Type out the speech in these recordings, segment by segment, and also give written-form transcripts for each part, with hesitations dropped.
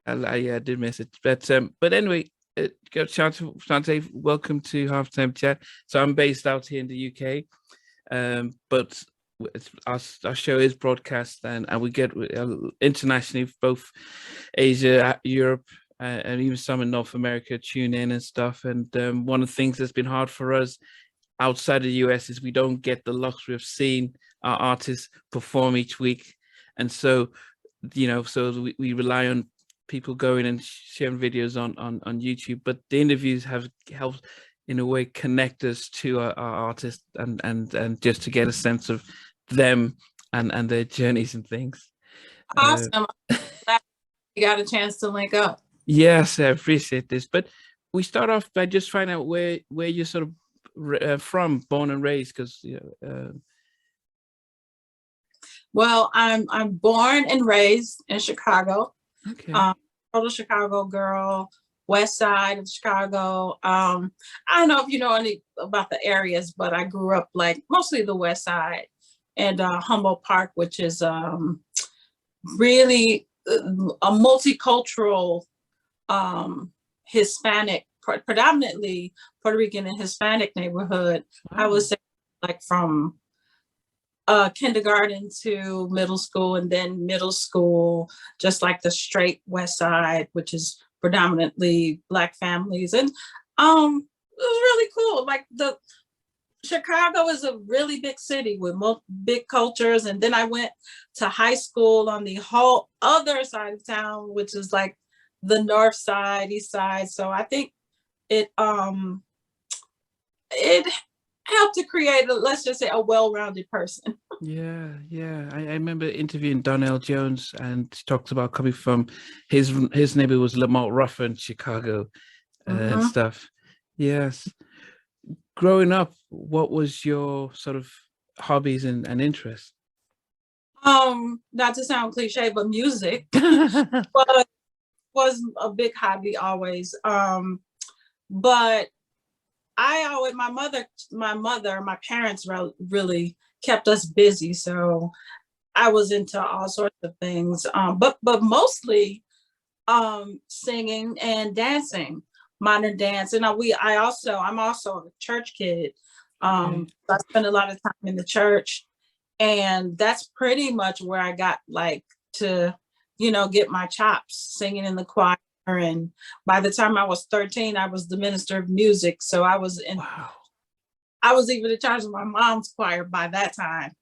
I did miss it, but anyway, Chantay, welcome to Halftime Chat. So I'm based out here in the UK, but our show is broadcast and we get internationally, both Asia, Europe, and even some in North America tune in and stuff. And one of the things that's been hard for us outside of the US is we don't get the luxury of seeing our artists perform each week, and so we rely on people going and sharing videos on YouTube. But the interviews have helped in a way connect us to our artists and just to get a sense of them and their journeys and things. Awesome. Glad you got a chance to link up. Yes, I appreciate this. But we start off by just finding out where you're sort of from, born and raised, because well, I'm born and raised in Chicago. Okay. Total Chicago girl, west side of Chicago. I don't know if you know any about the areas, but I grew up like mostly the west side and Humboldt Park, which is really a multicultural Hispanic, predominantly Puerto Rican and Hispanic neighborhood. Wow. I would say like from kindergarten to middle school, and then middle school, just like the straight west side, which is predominantly Black families. And it was really cool. Like the Chicago is a really big city with big cultures. And then I went to high school on the whole other side of town, which is like the north side, east side. So I think it helped to create, let's just say, a well-rounded person. Yeah. I remember interviewing Donnell Jones, and he talks about coming from his neighbor was Lamont Ruffin in Chicago and stuff. Yes. Growing up, what was your sort of hobbies and interests? Not to sound cliche, but music was a big hobby always. But I always, my parents really kept us busy. So I was into all sorts of things, but mostly singing and dancing, modern dance. And I'm also a church kid. So I spent a lot of time in the church, and that's pretty much where I got like to, get my chops, singing in the choir. And by the time I was 13, I was the minister of music. So I was I was even in charge of my mom's choir by that time.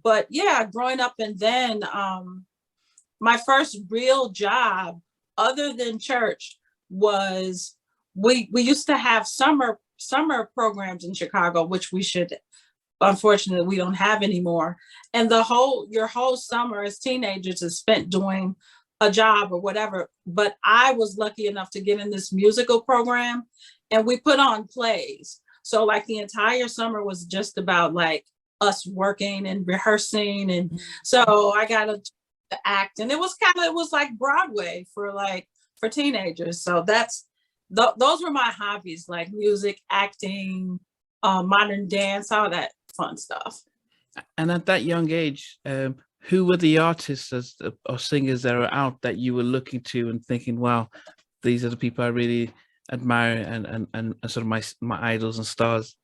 But yeah, growing up, and then my first real job other than church was we used to have summer programs in Chicago, which unfortunately we don't have anymore. And your whole summer as teenagers is spent doing a job or whatever. But I was lucky enough to get in this musical program, and we put on plays. So like the entire summer was just about like us working and rehearsing. And so I got to act, and it was like Broadway for teenagers. So those were my hobbies, like music, acting, modern dance, all that fun stuff. And at that young age, who were the artists or singers that are out that you were looking to and thinking, wow, these are the people I really admire and sort of my idols and stars?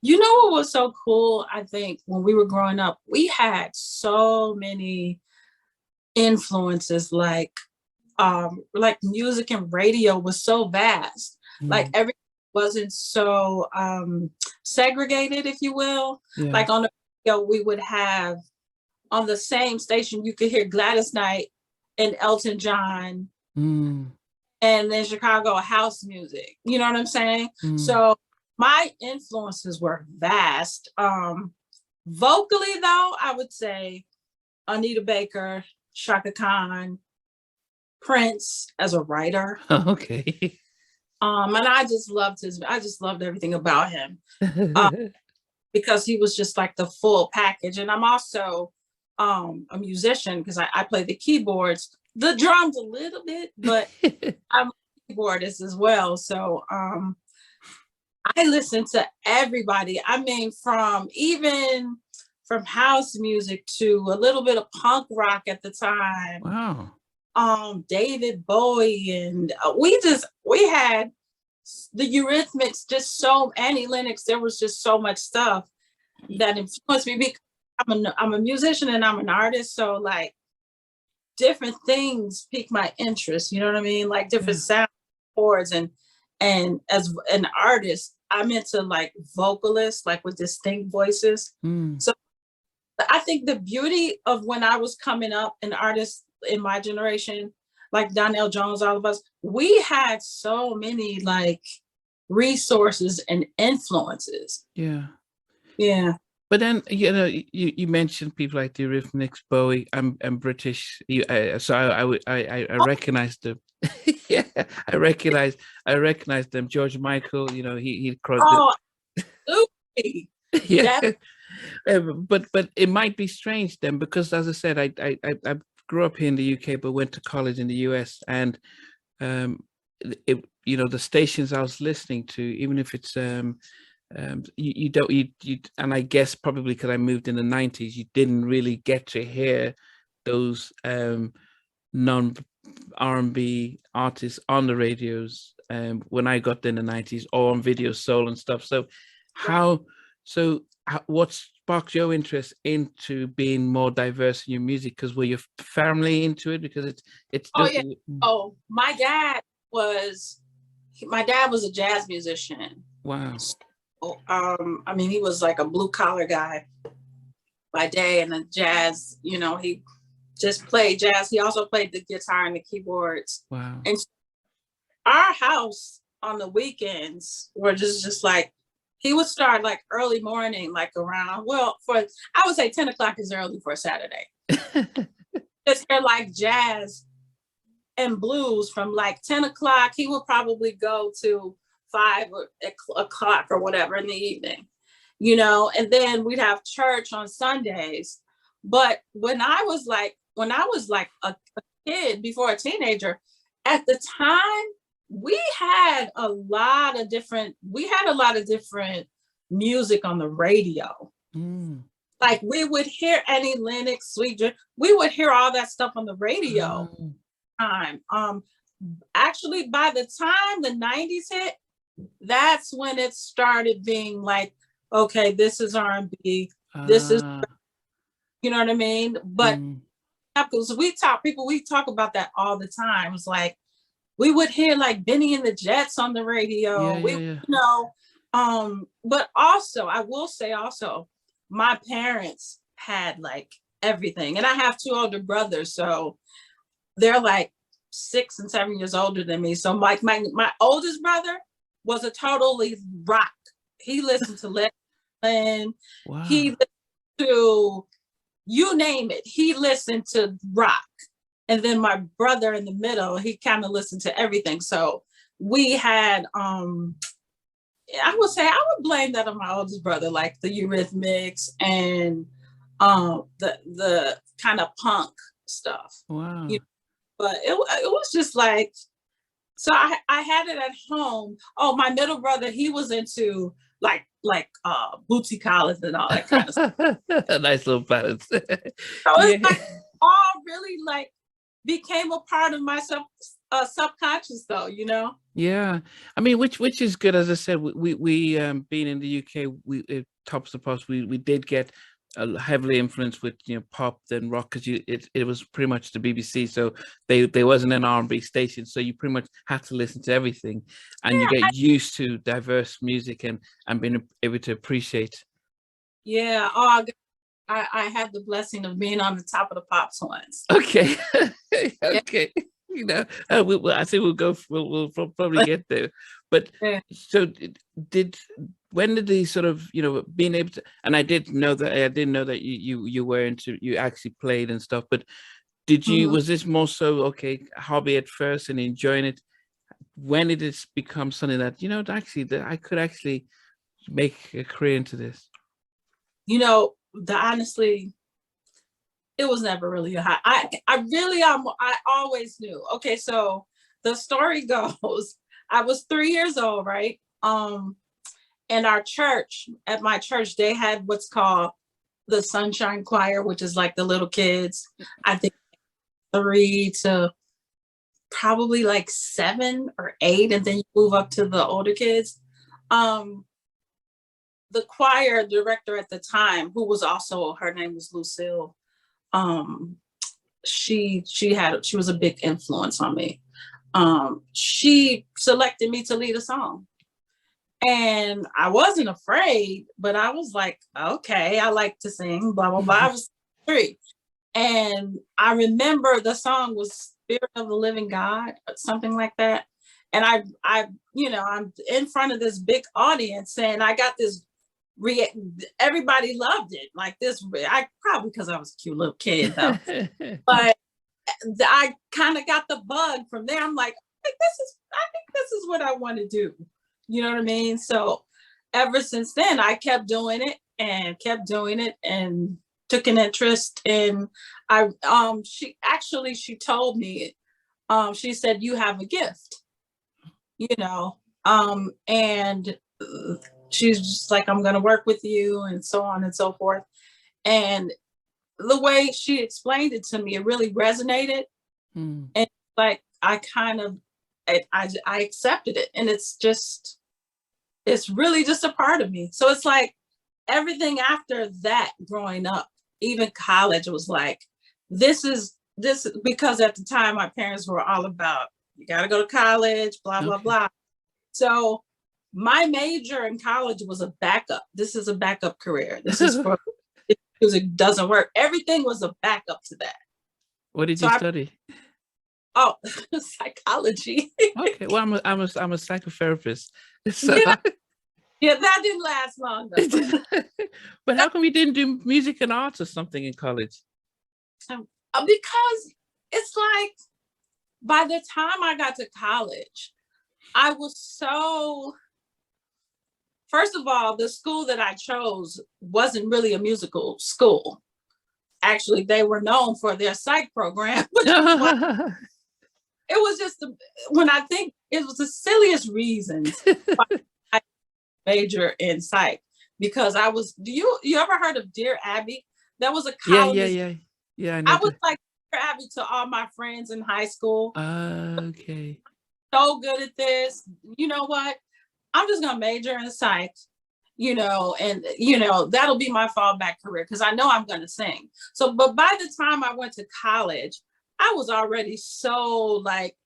You know what was so cool? I think when we were growing up, we had so many influences, like music and radio was so vast. Like everything wasn't so segregated, if you will. Yeah. Like on the radio, we would have on the same station, you could hear Gladys Knight and Elton John, and then Chicago house music. You know what I'm saying? So my influences were vast. Vocally, though, I would say Anita Baker, Chaka Khan, Prince as a writer. Okay. And I just loved everything about him because he was just like the full package. And I'm also a musician because I play the keyboards, the drums a little bit, but I'm a keyboardist as well. So I listen to everybody. I mean, from house music to a little bit of punk rock at the time. Wow. David Bowie, and we had the Eurythmics, just so Annie Lennox. There was just so much stuff that influenced me because I'm a musician and I'm an artist, so like different things pique my interest. You know what I mean? Like different sound chords, and as an artist, I'm into like vocalists, like with distinct voices. So I think the beauty of when I was coming up, an artist in my generation, like Donnell Jones, all of us, we had so many like resources and influences. Yeah. Yeah. But then, you know, you mentioned people like the Eurythmics, Bowie. I'm British, so I recognize them. Yeah, I recognize them. George Michael, you know, he Oh, absolutely. yeah. But it might be strange then, because as I said, I grew up here in the UK but went to college in the US, and you know, the stations I was listening to, even if it's you don't and I guess probably because I moved in the 90s, you didn't really get to hear those non R&B artists on the radios when I got in the 90s, or on Video Soul and stuff. So what sparked your interest into being more diverse in your music? Because were your family into it? Because it's oh yeah. Oh, my dad was a jazz musician. Wow. I mean, he was like a blue collar guy by day, and the jazz, you know, he just played jazz. He also played the guitar and the keyboards. Wow. And our house on the weekends were just like, he would start like early morning, like around, I would say 10 o'clock is early for a Saturday. Just hear like jazz and blues from like 10 o'clock. He would probably go to 5 o'clock or whatever in the evening, you know, and then we'd have church on Sundays. But when I was like a kid, before a teenager, at the time, we had a lot of different music on the radio. Like we would hear Annie Lennox, Sweet Dream. We would hear all that stuff on the radio. Actually, by the time the 90s hit, that's when it started being like, okay, this is R&B, this is, you know what I mean? But because we talk about that all the time. It's like we would hear like Benny and the Jets on the radio. You know, but also I will say also, my parents had like everything, and I have 2 older brothers, so they're like 6 and 7 years older than me. So like my oldest brother was a totally rock. He listened to Led Zeppelin. Wow. He listened to, you name it, he listened to rock. And then my brother in the middle, he kind of listened to everything. So we had, I would say I would blame that on my oldest brother, like the Eurythmics and the kind of punk stuff. Wow. You know? But it was just like, so I had it at home. Oh, my middle brother, he was into like bootsy collars and all that kind of stuff. A nice little balance. So it's like all really like became a part of my subconscious, though, you know. Yeah, I mean, which is good. As I said, we being in the UK, we Tops of Pops, we did get heavily influenced with, you know, pop then rock, because it was pretty much the BBC, so there wasn't an R&B station, so you pretty much had to listen to everything, and you get used to diverse music and being able to appreciate. Yeah. Oh, I had the blessing of being on the Top of the Pops once. Okay. Okay. You know, I think we'll probably get there. But so when did the sort of, you know, being able to, and I didn't know that you were into, you actually played and stuff, but did you, was this more so, okay, hobby at first and enjoying it? When did it become something that, you know, actually that I could actually make a career into this? You know, honestly, it was never really a high. I always knew. Okay, so the story goes, I was 3 years old, right? And at my church, they had what's called the Sunshine Choir, which is like the little kids, I think 3 to probably like 7 or 8, and then you move up to the older kids. The choir director at the time, who was also, her name was Lucille, she was a big influence on me. She selected me to lead a song, and I wasn't afraid, but I was like, okay, I like to sing, blah blah blah. I was 3, and I remember the song was "Spirit of the Living God," or something like that. And I, I'm in front of this big audience, and I got this. Everybody loved it, like this. I probably because I was a cute little kid though, but I kind of got the bug from there. I'm like, I think this is what I want to do. You know what I mean? So ever since then, I kept doing it and took an interest in. She told me, she said, you have a gift, and she's just like, I'm going to work with you, and so on and so forth. And the way she explained it to me, it really resonated. And like, I accepted it. And it's really just a part of me. So it's like everything after that, growing up, even college, was like, this, because at the time my parents were all about, you got to go to college, blah, blah, blah. So my major in college was a backup. This is a backup career. This is for if music doesn't work. Everything was a backup to that. What did you study? Psychology. Okay, well, I'm a psychotherapist. So. Yeah, that didn't last long though. But how come you didn't do music and arts or something in college? Because it's like, by the time I got to college, I was so. First of all, the school that I chose wasn't really a musical school. Actually, they were known for their psych program. It was just, when I think it was the silliest reasons I major in psych, because I was, you ever heard of Dear Abby? That was a college. Yeah. I was like Dear Abby to all my friends in high school. Okay. So good at this. You know what? I'm just going to major in psych, and, that'll be my fallback career because I know I'm going to sing. So, but by the time I went to college, I was already so like,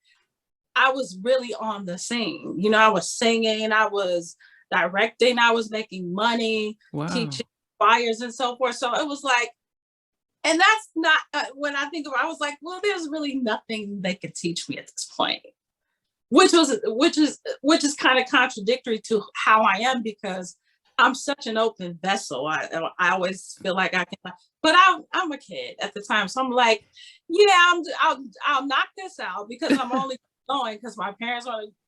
I was really on the scene. I was singing, I was directing, I was making money, teaching choirs and so forth. So it was like, and that's not, when I think of it, I was like, well, there's really nothing they could teach me at this point. Which is kind of contradictory to how I am, because I'm such an open vessel. I always feel like I can, but I'm a kid at the time, so I'm like, yeah, I'll knock this out because I'm only going because my parents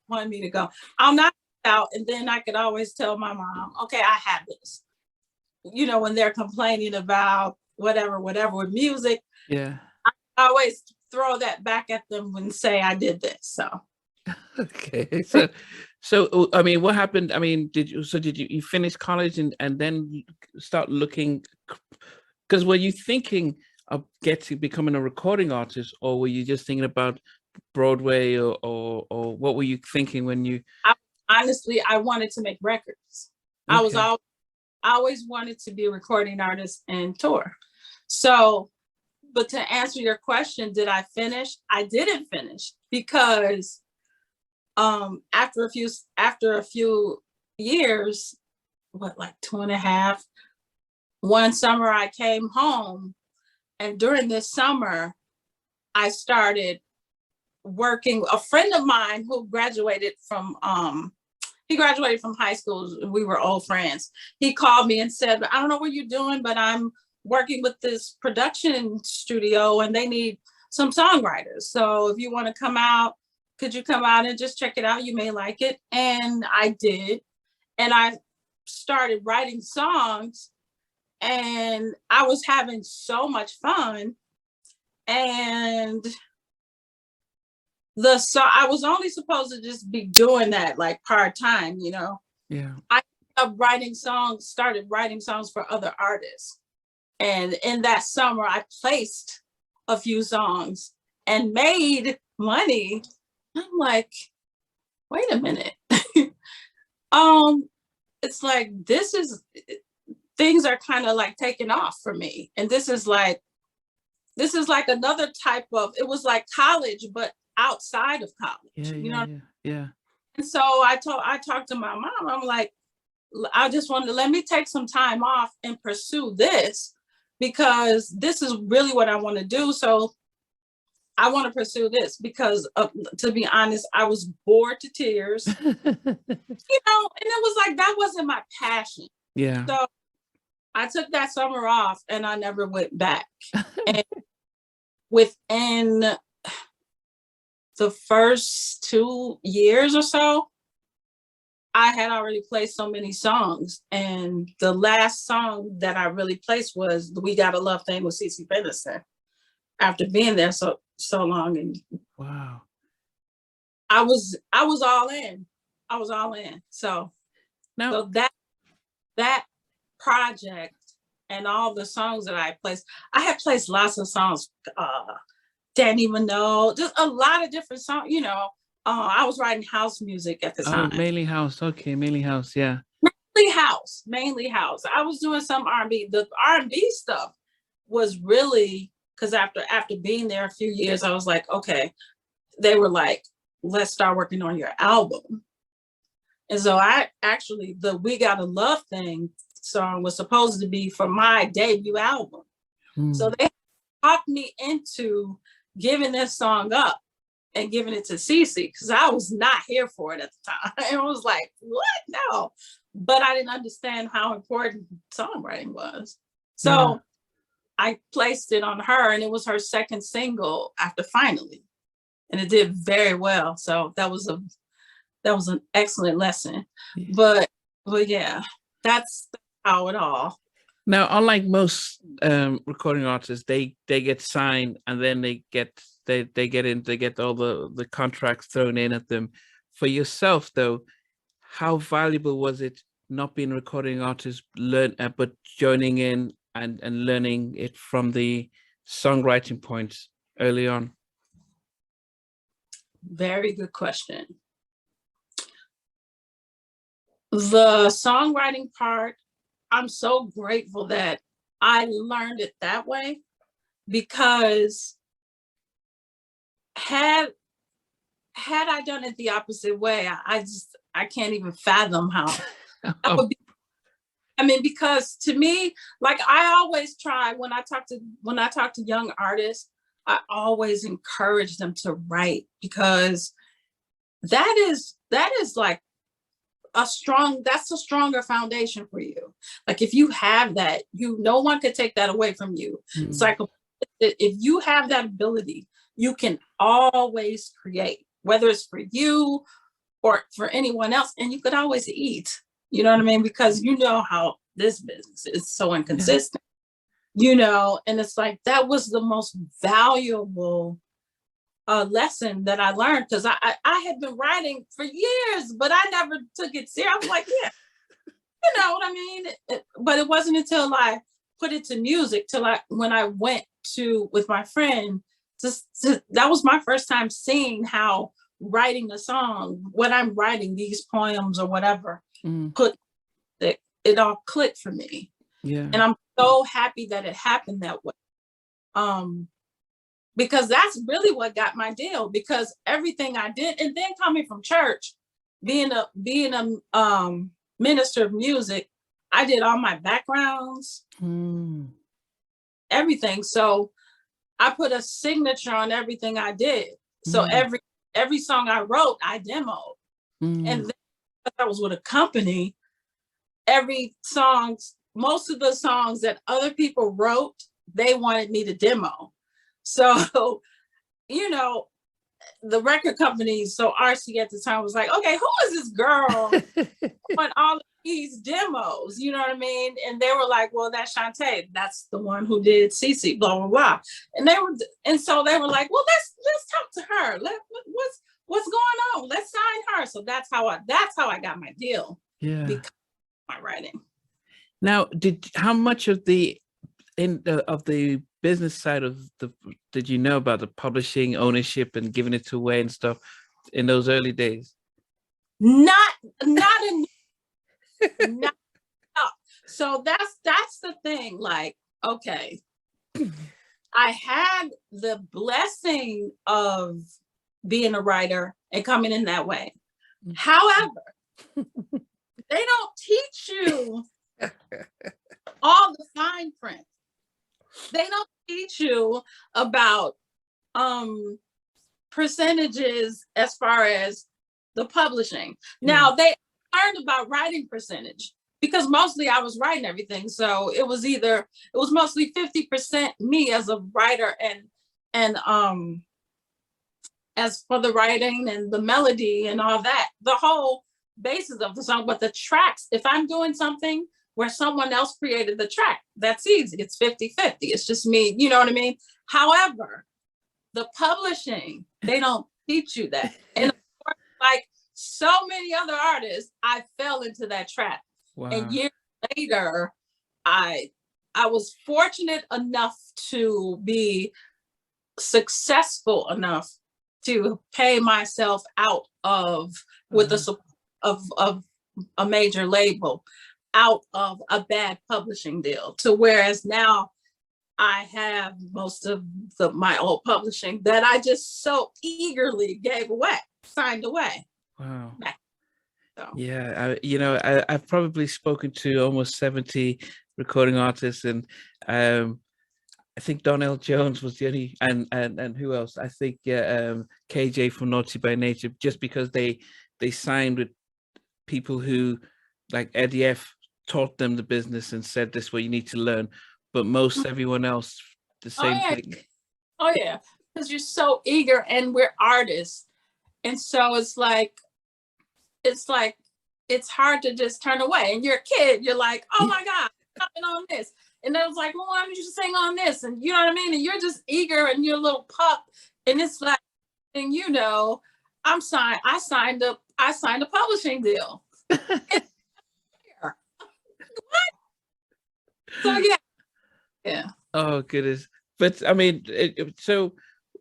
wanted me to go. I'll knock it out, and then I could always tell my mom, okay, I have this. When they're complaining about whatever with music, yeah, I always throw that back at them and say I did this. So. Okay, so I mean, what happened? I mean, did you finish college and then start looking? Because were you thinking of becoming a recording artist, or were you just thinking about Broadway, or what were you thinking when you? Honestly, I wanted to make records. Okay. I always wanted to be a recording artist and tour. So, but to answer your question, did I finish? I didn't finish because. After a few years, like 2.5, one summer I came home, and during this summer, I started working. A friend of mine who graduated from high school. We were old friends. He called me and said, I don't know what you're doing, but I'm working with this production studio and they need some songwriters. So if you want to come out, could you come out and just check it out? You may like it. And I did. And I started writing songs, and I was having so much fun. And I was only supposed to just be doing that like part-time, Yeah. I started writing songs for other artists. And in that summer, I placed a few songs and made money. I'm like, wait a minute. It's like, things are kind of like taking off for me. And this is like another type of, it was like college, but outside of college, Yeah. And so I talked to my mom. I'm like, I just wanted to let me take some time off and pursue this, because this is really what I want to do. So I want to pursue this because, to be honest, I was bored to tears, and it was like, that wasn't my passion. Yeah. So I took that summer off and I never went back. And within the first 2 years or so, I had already placed so many songs. And the last song that I really placed was the We Gotta Love thing with CeCe Peniston. After being there so long, and wow, I was all in. I was all in. So that project and all the songs that I had placed lots of songs. Didn't even know, just a lot of different songs. I was writing house music at the time. Mainly house. Okay, mainly house. Yeah. Mainly house. I was doing some R&B. The R&B stuff was really, because after being there a few years, I was like, okay. They were like, let's start working on your album. And so the We Gotta Love thing song was supposed to be for my debut album. So they talked me into giving this song up and giving it to CeCe, because I was not here for it at the time. And I was like, what? No. But I didn't understand how important songwriting was. So I placed it on her, and it was her second single after Finally. And it did very well. So that was an excellent lesson. But yeah, that's how it all. Now, unlike most recording artists, they get signed and then they get all the contracts thrown in at them. For yourself, though, how valuable was it not being a recording artist, but joining in and learning it from the songwriting points early on? Very good question. The songwriting part, I'm so grateful that I learned it that way, because had I done it the opposite way, I can't even fathom how that would be. I mean, because to me, like, I always try when I talk to young artists, I always encourage them to write, because that is like that's a stronger foundation for you. Like, if you have that, no one could take that away from you. It's like, if you have that ability, you can always create, whether it's for you or for anyone else, and you could always eat. You know what I mean? Because you know how this business is so inconsistent, and it's like, that was the most valuable lesson that I learned, because I had been writing for years, but I never took it serious. I was like, yeah, you know what I mean? But it wasn't until I put it to music, when I went with my friend, that was my first time seeing how writing a song, when I'm writing these poems or whatever, it all clicked for me. Yeah. And I'm so happy that it happened that way. Because that's really what got my deal, because everything I did, and then coming from church, being a minister of music, I did all my backgrounds, everything. So I put a signature on everything I did. So every song I wrote, I demoed. And then I was with a company, most of the songs that other people wrote, they wanted me to demo. So, the record company, so RC at the time, was like, okay, who is this girl on all of these demos? You know what I mean? And they were like, well, that's Chantay. That's the one who did CeCe, blah, blah, blah. And so they were like, well, let's talk to her. What's going on? Let's sign her. So that's how I got my deal. Yeah. Because of my writing. Now, how much of the business side of did you know about the publishing ownership and giving it away and stuff in those early days? Not enough. Not enough. So that's the thing. Like, okay, I had the blessing of being a writer and coming in that way. However, they don't teach you all the fine print. They don't teach you about percentages as far as the publishing. Now they learned about writing percentage because mostly I was writing everything. So it was mostly 50% me as a writer and as for the writing and the melody and all that, the whole basis of the song. But the tracks, if I'm doing something where someone else created the track, that's easy. It's 50-50. It's just me, you know what I mean? However, the publishing, they don't teach you that. And like so many other artists, I fell into that trap. Wow. And years later, I was fortunate enough to be successful enough to pay myself out of with the support of a major label, out of a bad publishing deal, to whereas now I have most of my old publishing that I just so eagerly gave away, signed away. Wow. So. Yeah, I've probably spoken to almost 70 recording artists, and I think Donnell Jones was the only, and who else? I think KJ from Naughty by Nature, just because they signed with people who, like Eddie F, taught them the business and said this is what you need to learn. But most everyone else, the same thing. Oh yeah, because you're so eager, and we're artists, and so it's hard to just turn away. And you're a kid, you're like, oh my God, I'm on this. And they was like, well, why don't you sing on this? And you know what I mean? And you're just eager and you're a little pup. And it's like, and I signed a publishing deal. What? So yeah. Oh goodness. But I mean, so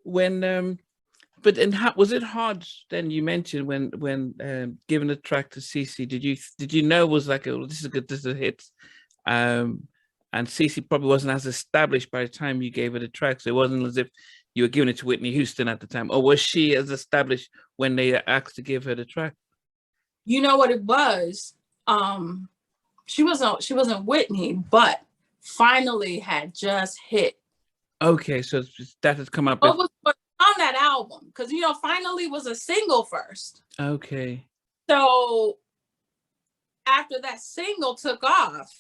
when was it hard then? You mentioned when giving a track to Cece, did you know it was like, oh, this is good, this is a hit? And Cece probably wasn't as established by the time you gave her the track. So it wasn't as if you were giving it to Whitney Houston at the time. Or was she as established when they asked to give her the track? You know what it was? She wasn't Whitney, but Finally had just hit. Okay, so that has come up. What was on that album? Because, Finally was a single first. Okay. So after that single took off,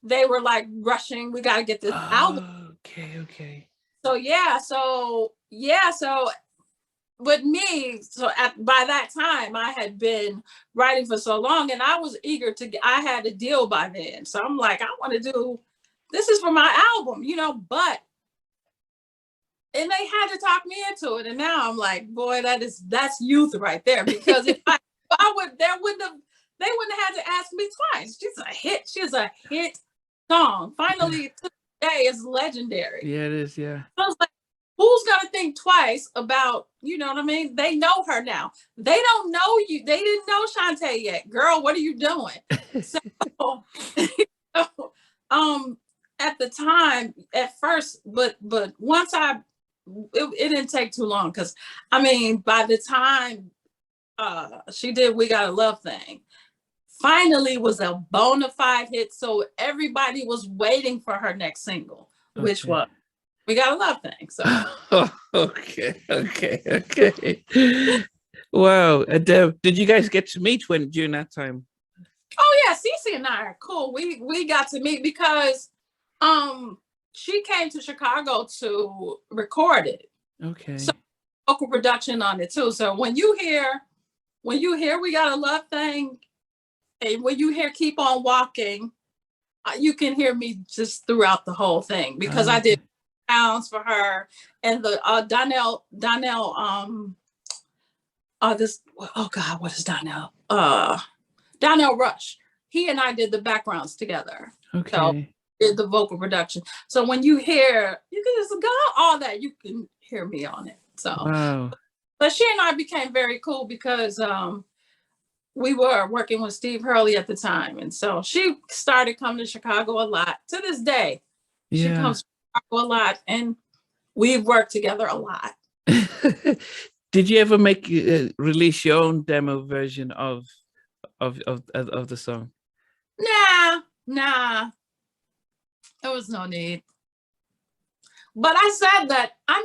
they were like rushing, we got to get this album. Okay. So with me, by that time I had been writing for so long, and I was eager I had a deal by then. So I'm like, I want to do, this is for my album, and they had to talk me into it. And now I'm like, boy, that's youth right there. Because if I would, they wouldn't have had to ask me twice. She's a hit song. Finally, today is legendary. Yeah, it is. Yeah. So I was like, who's gonna think twice about, you know what I mean? They know her now. They don't know you. They didn't know Chantay yet. Girl, what are you doing? At the time, at first, but once it didn't take too long, because by the time she did We Got a Love Thing, Finally was a bona fide hit. So everybody was waiting for her next single, which was We Got a Love Thing. So okay. Wow. Did you guys get to meet during that time? Oh yeah, Cece and I are cool. We got to meet because she came to Chicago to record it. Okay. So local production on it too. So when you hear We Got a Love Thing, and when you hear Keep On Walking, you can hear me just throughout the whole thing, because I did sounds for her, and the Donnell what is Donnell? Donnell Rush. He and I did the backgrounds together. Okay. So did the vocal production. So when you hear, you can just go all that, you can hear me on it. So, Wow. but she and I became very cool because we were working with Steve Hurley at the time. And so she started coming to Chicago a lot. To this day, she Yeah. comes to Chicago a lot, and we've worked together a lot. Did you ever release your own demo version of the song? Nah, there was no need. But I said that I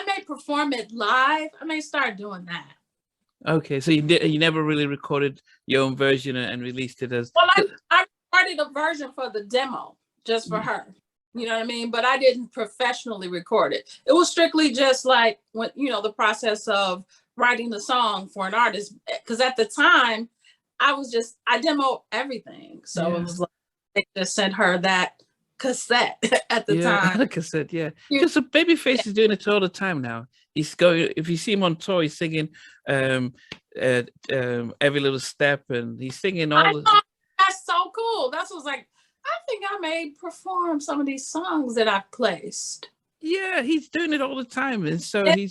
may perform it live. I may start doing that. Okay, so you never really recorded your own version and released it as. Well, I recorded a version for the demo just for her. You know what I mean? But I didn't professionally record it. It was strictly just like when, the process of writing the song for an artist. Because at the time, I demoed everything. So it was like they just sent her that cassette at the time. Like I said, because Babyface is doing it all the time now. He's going, if you see him on tour, he's singing Every Little Step, and he's singing all. That's so cool. That's what's like. I think I may perform some of these songs that I've placed. Yeah, he's doing it all the time, and so he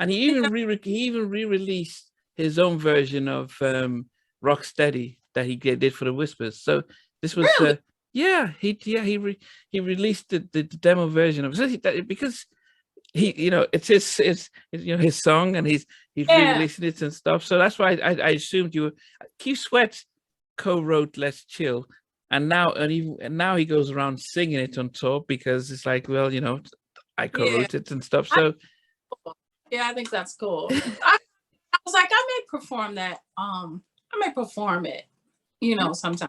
even re-released his own version of Rocksteady that he did for the Whispers. So this was really? He released the demo version of it because it's his song, and he's re-releasing it and stuff. So that's why I assumed you were. Keith Sweat co-wrote Let's Chill, and now he goes around singing it on tour because it's like, well, I co-wrote it and stuff. So I think that's cool. I was like, I may perform that. I may perform it, sometime.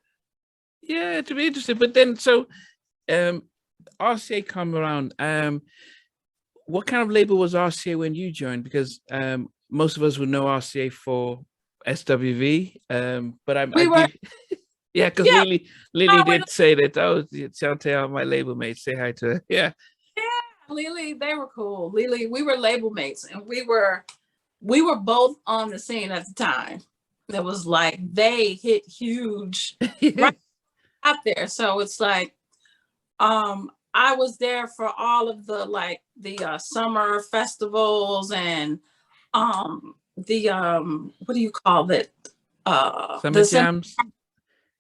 Yeah, it'd be interesting. But then, so RCA come around. What kind of label was RCA when you joined? Because most of us would know RCA for SWV. But yeah, because Lily did say that. Oh, Chantay, my label mate. Say hi to her. Yeah, Lily, they were cool. Lily, we were label mates, and we were both on the scene at the time. It was like they hit huge right out there. So it's like, I was there for all of the summer festivals and what do you call it? Summer jams.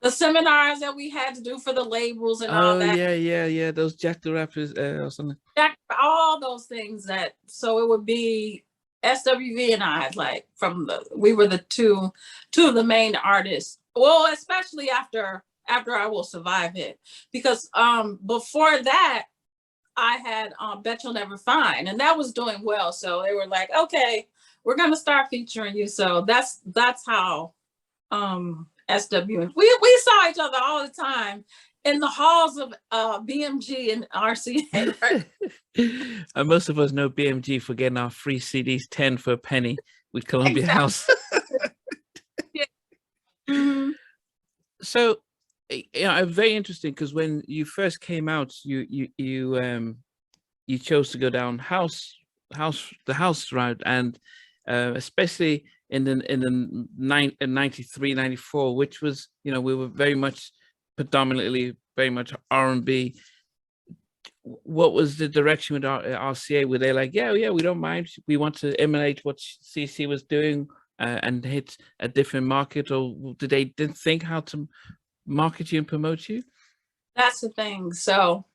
The seminars that we had to do for the labels and all that. Yeah. Those Jack the Rappers or something. All those things so it would be SWV and I, like we were the two of the main artists. Well, especially after I Will Survive hit, because before that I had Betcha'll Never Find, and that was doing well. So they were like, okay, we're gonna start featuring you. So that's how SW. We saw each other all the time in the halls of BMG and RCA. Right? And most of us know BMG for getting our free CDs 10 for a penny with Columbia House. So, very interesting, because when you first came out, you chose to go down the house route, and especially in the 93, 94, which was, we were very much R&B. What was the direction with RCA? Were they like, yeah, we don't mind, we want to emulate what CC was doing and hit a different market, or did they didn't think how to market you and promote you? That's the thing. So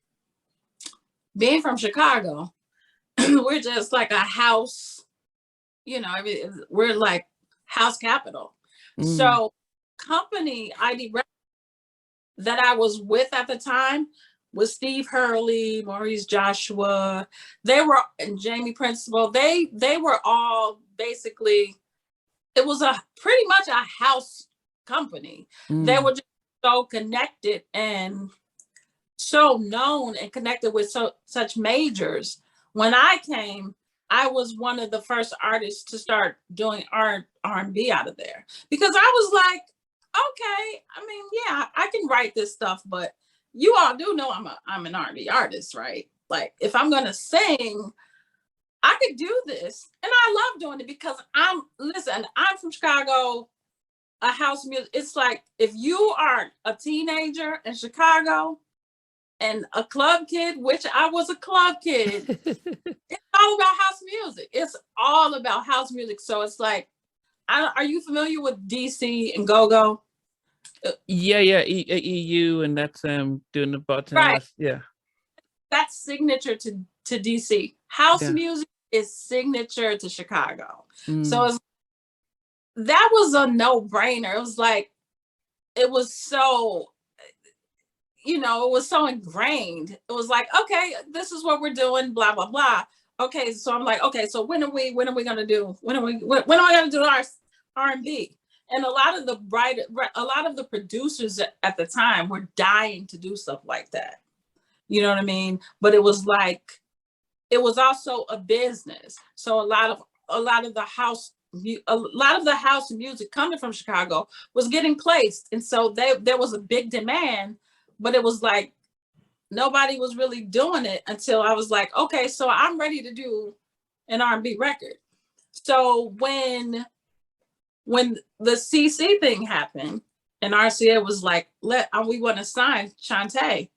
being from Chicago, we're just like a house, we're like house capital. So company ID that I was with at the time was Steve Hurley, Maurice Joshua, and Jamie Principal. They were all basically, it was pretty much a house company. They were just so connected and so known and connected with such majors. When I came, I was one of the first artists to start doing R&B out of there, because I was like, okay, I mean, yeah, I can write this stuff, but you all do know I'm an R&B artist, right? Like, if I'm gonna sing, I could do this, and I love doing it because I'm from Chicago. A house music, it's like if you are a teenager in Chicago, and a club kid, which I was a club kid. It's all about house music. It's all about house music. So it's like, are you familiar with DC and Go-Go? Yeah, EU, and that's doing the button. Right. Yeah. That's signature to DC. House Yeah. music is signature to Chicago. Mm. So that was a no-brainer. It was like, it was so, it was so ingrained. It was like, okay, this is what we're doing, blah, blah, blah. Okay, so I'm like, okay, so when are we gonna do our R&B? And a lot of the producers at the time were dying to do stuff like that. You know what I mean? But it was like, it was also a business. So a lot of the house music coming from Chicago was getting placed, and so there was a big demand, but it was like nobody was really doing it until I was like, okay, so I'm ready to do an R&B record. So when the CC thing happened and RCA was like, we want to sign Chantay,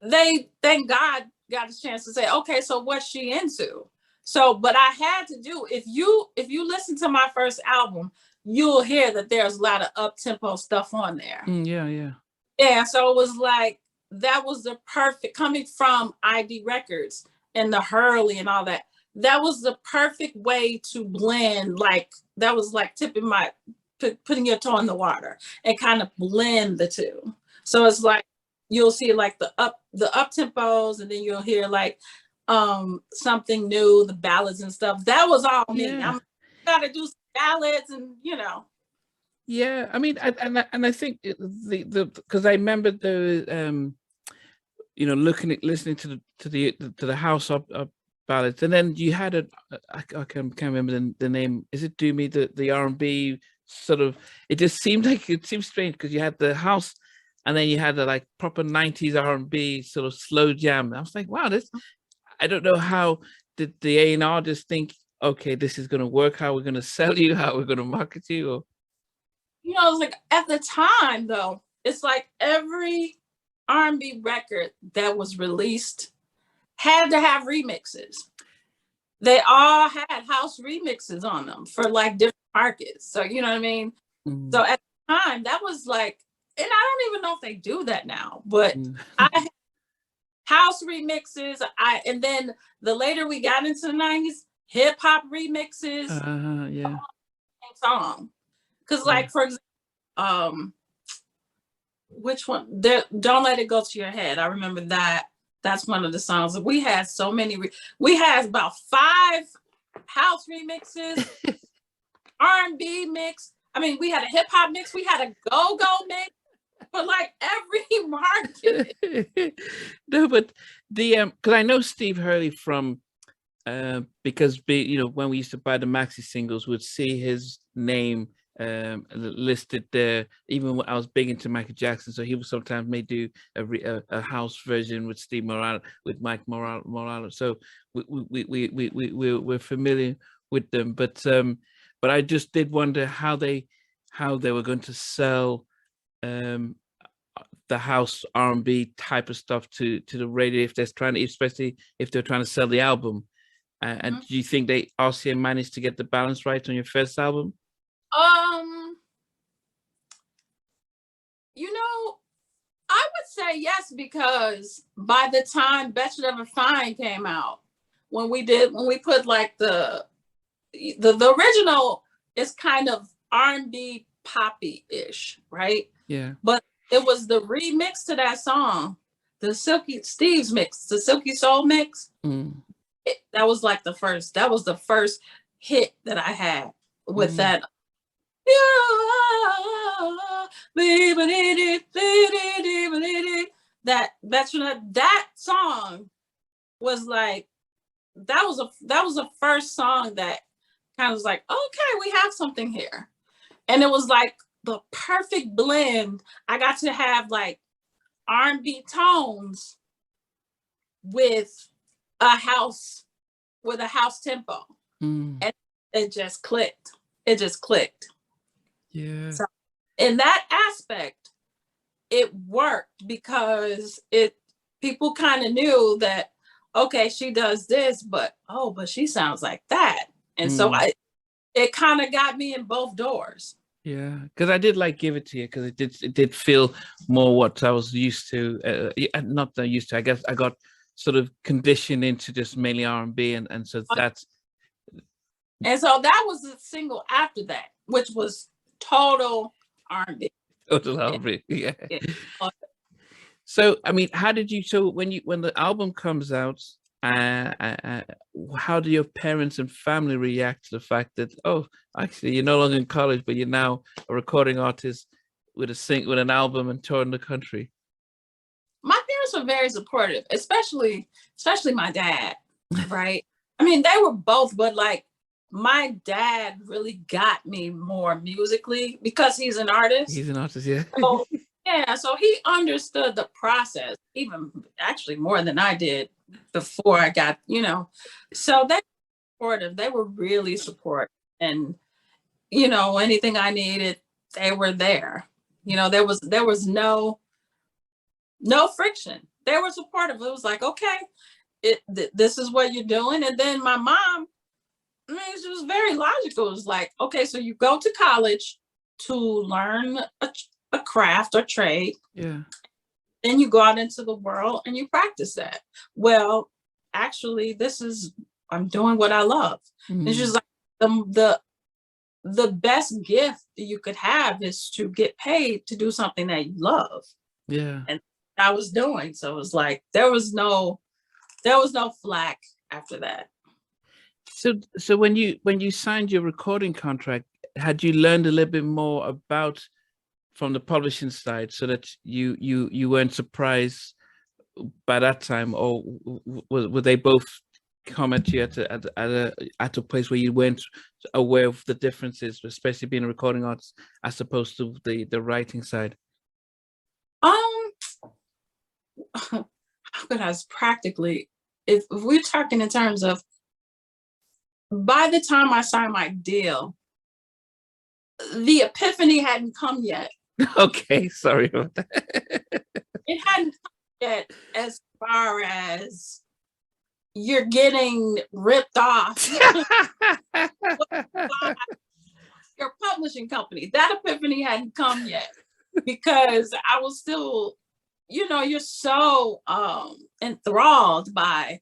they, thank God, got a chance to say, okay, so what's she into? So, but I had to do, if you listen to my first album, you'll hear that there's a lot of up-tempo stuff on there. Yeah. So it was like, that was the perfect, coming from ID Records and the Hurley and all that, that was the perfect way to blend. Like, that was like putting your toe in the water and kind of blend the two. So it's like, you'll see like the up tempos, and then you'll hear like something new, the ballads and stuff. That was all me. Yeah. I'm gotta do some ballads, and Yeah, I mean, I think because I remember the listening to the house up ballads, and then you had I can't remember the name. Is it Do Me, the R&B sort of? It just seemed strange because you had the house, and then you had the like proper 90s R&B sort of slow jam. I was like, wow, I don't know how did the A&R just think, okay, this is going to work, how we're going to sell you, how we're going to market you, or it's like at the time though, it's like every R&B record that was released had to have remixes. They all had house remixes on them for like different markets. So you know what I mean? Mm. So at the time, that was like, and I don't even know if they do that now, but I had house remixes. And then the later we got into the 90s, hip hop remixes. Yeah. Song. Because like, for example, which one? Don't Let It Go to Your Head. I remember that. That's one of the songs. We had so many. We had about 5 house remixes, R&B mix. I mean, we had a hip hop mix. We had a go-go mix for like every market. No, but the because I know Steve Hurley from because when we used to buy the maxi singles, we'd see his name listed there. Even when I was big into Michael Jackson, so he would sometimes may do a house version with Steve Morales, with Mike Morales. So we're familiar with them, but I just did wonder how they were going to sell the house R&B type of stuff to the radio, if they're especially if they're trying to sell the album. And do you think RCA managed to get the balance right on your first album? I would say yes, because by the time Betch'll Never Find came out, when we put like the original is kind of R&B poppy-ish, right? Yeah. But it was the remix to that song, the Steve's mix, the Silky Soul mix. That was the first hit that I had with that. That song was like, that was the first song that kind of was like, okay, we have something here. And it was like the perfect blend. I got to have like R&B tones with a house tempo. And it just clicked. Yeah. So in that aspect, it worked because it people kind of knew that, okay, she does this, but she sounds like that. And so it kind of got me in both doors. Yeah, because I did like Give It To You, because it did feel more what I was used to. Not that used to. I guess I got sort of conditioned into just mainly R&B, and so that's. And so that was the single after that, which was total R&B. Total R&B, yeah. So I mean, how did you? So when the album comes out, how do your parents and family react to the fact that, oh, actually you're no longer in college, but you're now a recording artist with an album and touring the country? My parents were very supportive, especially my dad, right? I mean, they were both, but like my dad really got me more musically because he's an artist. He's an artist, yeah. So, yeah, so he understood the process, even actually more than I did before I got, so they were supportive. They were really supportive. And, anything I needed, they were there. There was no friction. They were supportive. It was like, okay, this is what you're doing. And then my mom, I mean, it was very logical. It was like, okay, so you go to college to learn a craft or trade. Yeah. Then you go out into the world and you practice that. Well, actually, I'm doing what I love. It's just like the best gift that you could have is to get paid to do something that you love. Yeah. And I was doing. So it was like, there was no flack after that. So when you signed your recording contract, had you learned a little bit more about from the publishing side, so that you weren't surprised by that time, or were they both come at you at a place where you weren't aware of the differences, especially being a recording artist as opposed to the writing side? How could I practically, if we're talking in terms of, by the time I signed my deal, the epiphany hadn't come yet. Okay, sorry about that. It hadn't come yet, as far as you're getting ripped off your publishing company. That epiphany hadn't come yet, because I was still, you're so enthralled by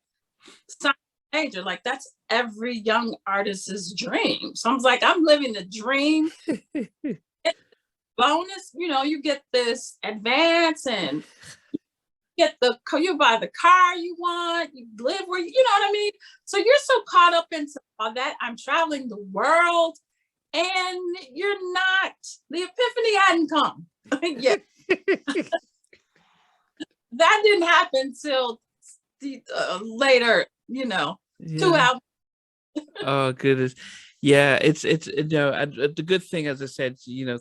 something major. Like, that's every young artist's dream. So I'm like, I'm living the dream. Bonus, you get this advance, and you buy the car you want, you live where you know what I mean? So you're so caught up into all that. I'm traveling the world, and you're not, the epiphany hadn't come yet. That didn't happen till later, 2 albums. Oh goodness. Yeah, it's the good thing, as I said,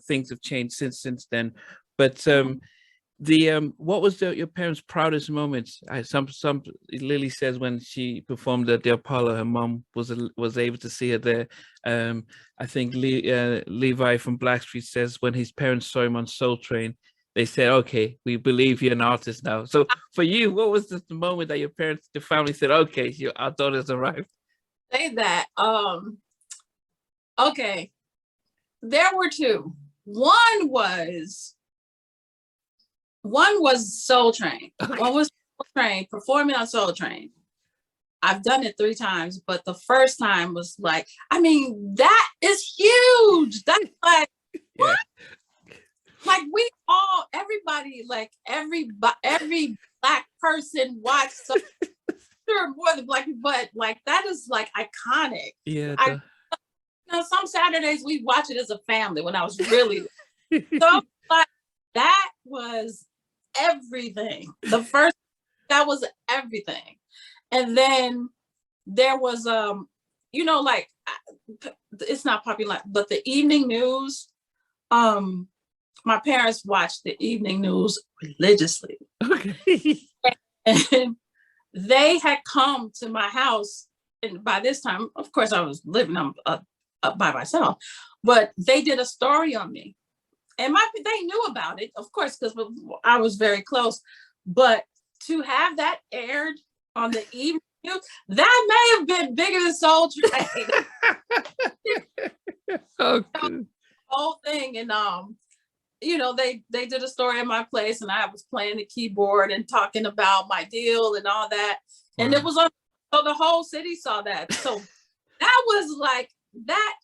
things have changed since then. But what was your parents' proudest moment? Some Lily says when she performed at the Apollo, her mom was able to see her there. I think Levi from Blackstreet says when his parents saw him on Soul Train, they said, okay, we believe you're an artist now. So for you, what was the moment that the family said, okay, our daughter's arrived? Say that. Okay, there were two. One was Soul Train. Okay. One was Soul Train, performing on Soul Train. I've done it 3 times, but the first time was like, I mean, that is huge. That's like, what? Like, everybody, like every Black person watched sure more than Black people, but like that is like iconic. Yeah. Some Saturdays we watch it as a family when I was really so like that was everything. The first, that was everything. And then there was like, it's not popular, but the evening news, my parents watched the evening news religiously. Okay. And they had come to my house, and by this time, of course, I was living by myself, but they did a story on me, and they knew about it, of course, because I was very close. But to have that aired on the evening news, that may have been bigger than Soul Train. Oh, whole thing. And they did a story in my place, and I was playing the keyboard and talking about my deal and all that. Wow. And it was on, so the whole city saw that. So that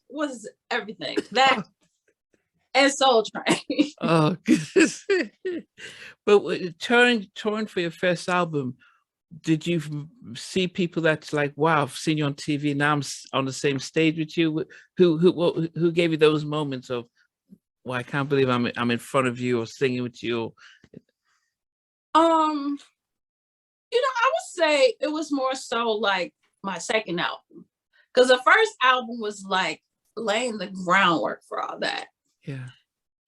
was everything. That and Soul Train. Oh, but touring for your first album, did you see people that's like, wow, I've seen you on TV, now I'm on the same stage with you? Who gave you those moments of, well, I can't believe I'm in front of you or singing with you? I would say it was more so like my second album, because the first album was like laying the groundwork for all that. Yeah.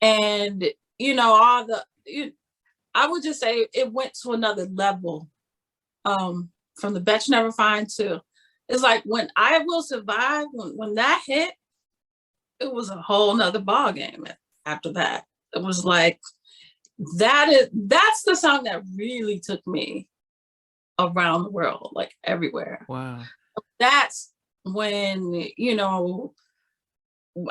And I would just say it went to another level. From the Betch'll Never Find to, it's like when I Will Survive, when that hit, it was a whole nother ball game. After that, it was like that's the song that really took me around the world, like everywhere. Wow. That's when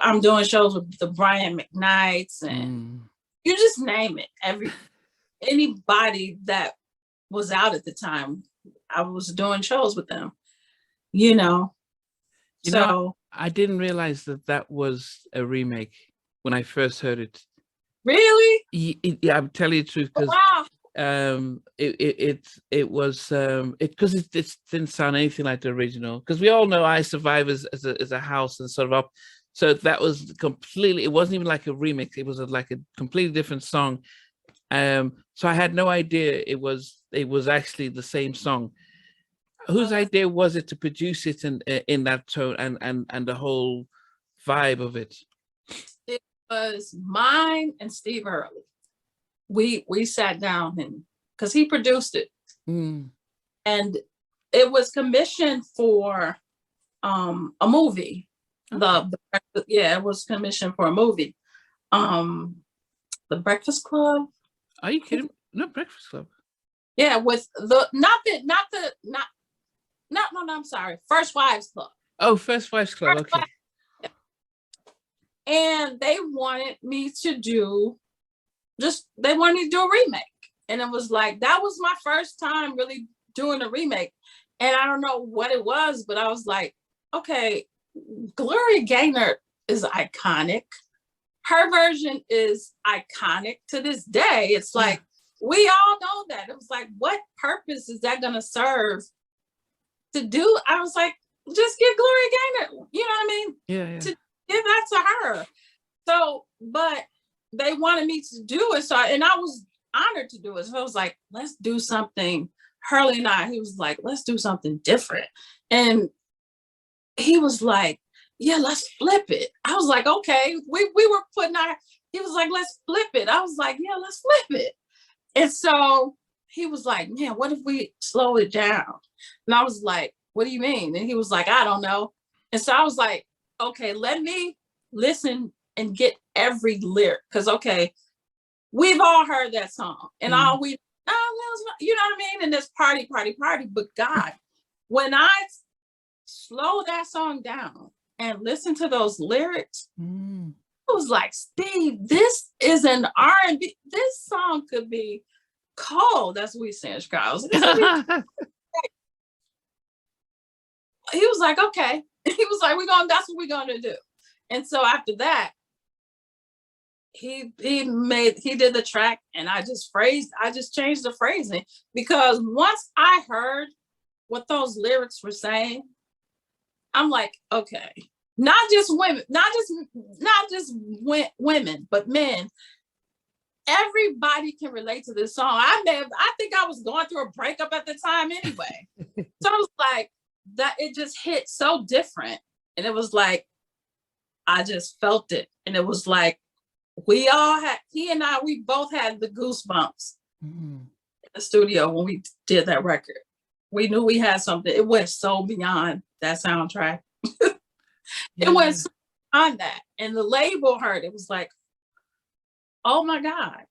I'm doing shows with the Brian McKnights and you just name it, anybody that was out at the time, I was doing shows with them, So I didn't realize that was a remake when I first heard it. Really? Yeah, I'm telling you the truth, because it was because it didn't sound anything like the original, because we all know I Survive as a house and sort of up. So that was completely, it wasn't even like a remix, it was like a completely different song. So I had no idea it was actually the same song. Whose idea was it to produce it in that tone and the whole vibe of it? It was mine and Steve Early. We sat down, and because he produced it, and it was commissioned for a movie. It was commissioned for a movie. The Breakfast Club. Are you kidding? No, Breakfast Club. Yeah, with I'm sorry. First Wives Club. Oh, First Wives Club. Okay. And they wanted me to do a remake. And it was like, that was my first time really doing a remake. And I don't know what it was, but I was like, okay, Gloria Gaynor is iconic. Her version is iconic to this day. It's like, we all know that. It was like, what purpose is that going to serve to do? I was like, just get Gloria Gaynor, you know what I mean? Yeah. To give that to her. So, but they wanted me to do it. So, and I was honored to do it. So I was like, let's do something. Hurley and he was like, let's do something different. And he was like, yeah, let's flip it. I was like, okay. We were he was like, let's flip it. I was like, yeah, let's flip it. And so he was like, man, what if we slow it down? And I was like, what do you mean? And he was like, I don't know. And so I was like, okay, let me listen and get every lyric. Because, okay, we've all heard that song. And all we, you know what I mean? And this party. But God, when I slow that song down and listen to those lyrics, I was like, Steve, this is an R&B. This song could be cold. That's what we say in Chicago. He was like, okay. He was like, that's what we're going to do. And so after that, he did the track, and I just changed the phrasing, because once I heard what those lyrics were saying, I'm like, okay, not just women, women, but men. Everybody can relate to this song. I think I was going through a breakup at the time anyway. So I was like, that it just hit so different. And it was like, I just felt it. And it was like, he and I, we both had the goosebumps in the studio when we did that record. We knew we had something. It went so beyond that soundtrack. It went so beyond that. And the label heard it, was like, oh my God.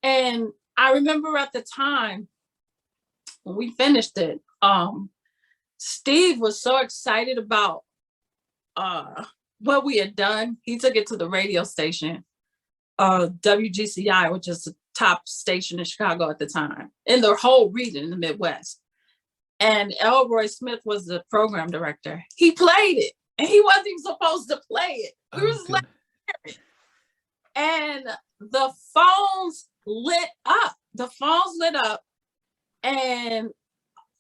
And I remember at the time, when we finished it, Steve was so excited about what we had done. He took it to the radio station, WGCI, which is the top station in Chicago at the time, in the whole region in the Midwest. And Elroy Smith was the program director. He played it, and he wasn't even supposed to play it. We were just like, and the phones lit up. The phones lit up, and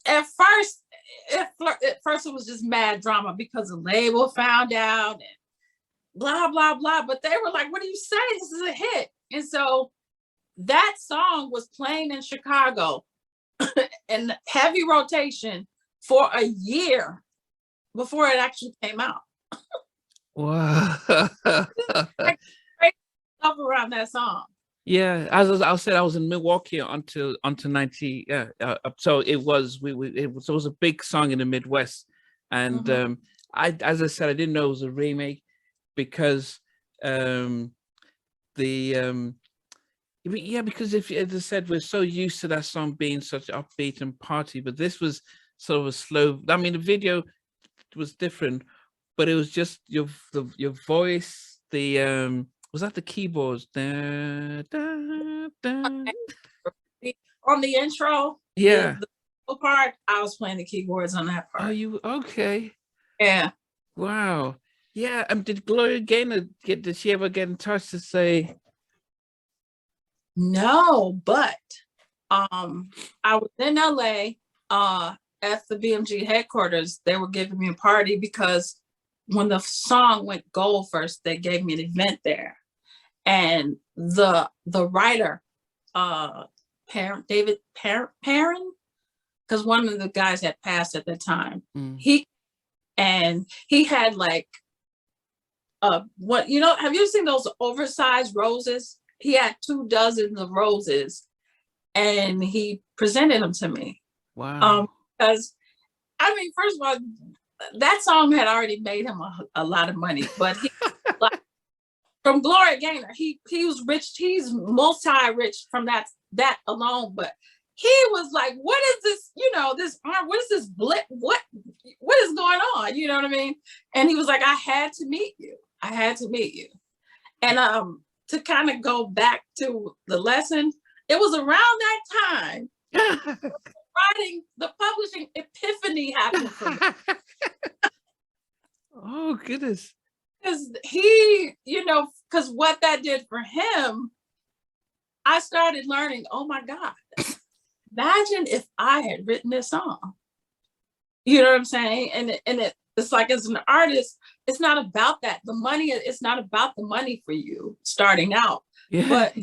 at first it was just mad drama because the label found out and blah blah blah. But they were like, "What are you saying? This is a hit!" And so that song was playing in Chicago in heavy rotation for a year before it actually came out. Wow. Like, crazy stuff around that song. Yeah, as I said, I was in Milwaukee until 90. Yeah, so it was it was a big song in the Midwest, and as I said, I didn't know it was a remake because because if, as I said, we're so used to that song being such upbeat and party, but this was sort of a slow. I mean, the video was different, but it was just your voice. The was that the keyboards? Da, da, da. On the intro, Yeah, the part I was playing the keyboards on that part. Oh, you okay? Yeah. Wow. Yeah. Did Gloria Gaynor did she ever get in touch to say? No, but I was in LA at the BMG headquarters. They were giving me a party because when the song went gold first, they gave me an event there. And the writer, David Perrin, because one of the guys had passed at the time. He had like what, you know, have you seen those oversized roses? He had 2 dozen of roses and he presented them to me. Wow. Because I mean, first of all, that song had already made him a lot of money, but he like, from Gloria Gaynor, he was rich, he's multi-rich from that alone, but he was like, what is this, you know, this arm, what is this blip, what is going on, you know what I mean? And he was like, I had to meet you. And to kind of go back to the lesson, it was around that time writing, the publishing epiphany happened for me. Oh goodness. Because he, you know, because what that did for him, I started learning, oh my God, imagine if I had written this song. You know what I'm saying? And it's like, as an artist, it's not about that. The money, it's not about the money for you starting out. Yeah. But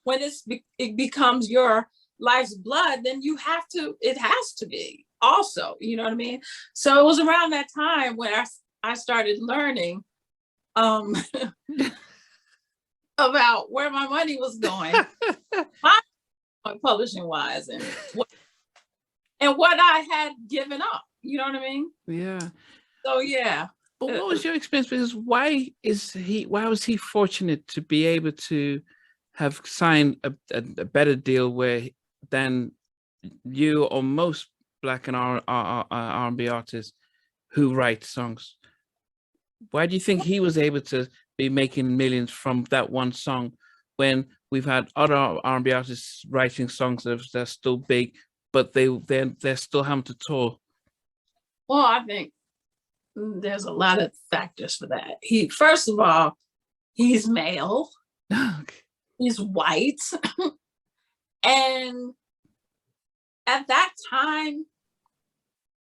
when it becomes your life's blood, then it has to be also, you know what I mean? So it was around that time when I started learning about where my money was going, publishing wise, and what I had given up. You know what I mean? Yeah. So yeah. But what was your experience? Because why was he fortunate to be able to have signed a better deal than you or most Black and R&B artists who write songs? Why do you think he was able to be making millions from that one song when we've had other R&B artists writing songs that are still big, but they're still having to tour? Well, I think there's a lot of factors for that. First of all, he's male. He's white. And at that time,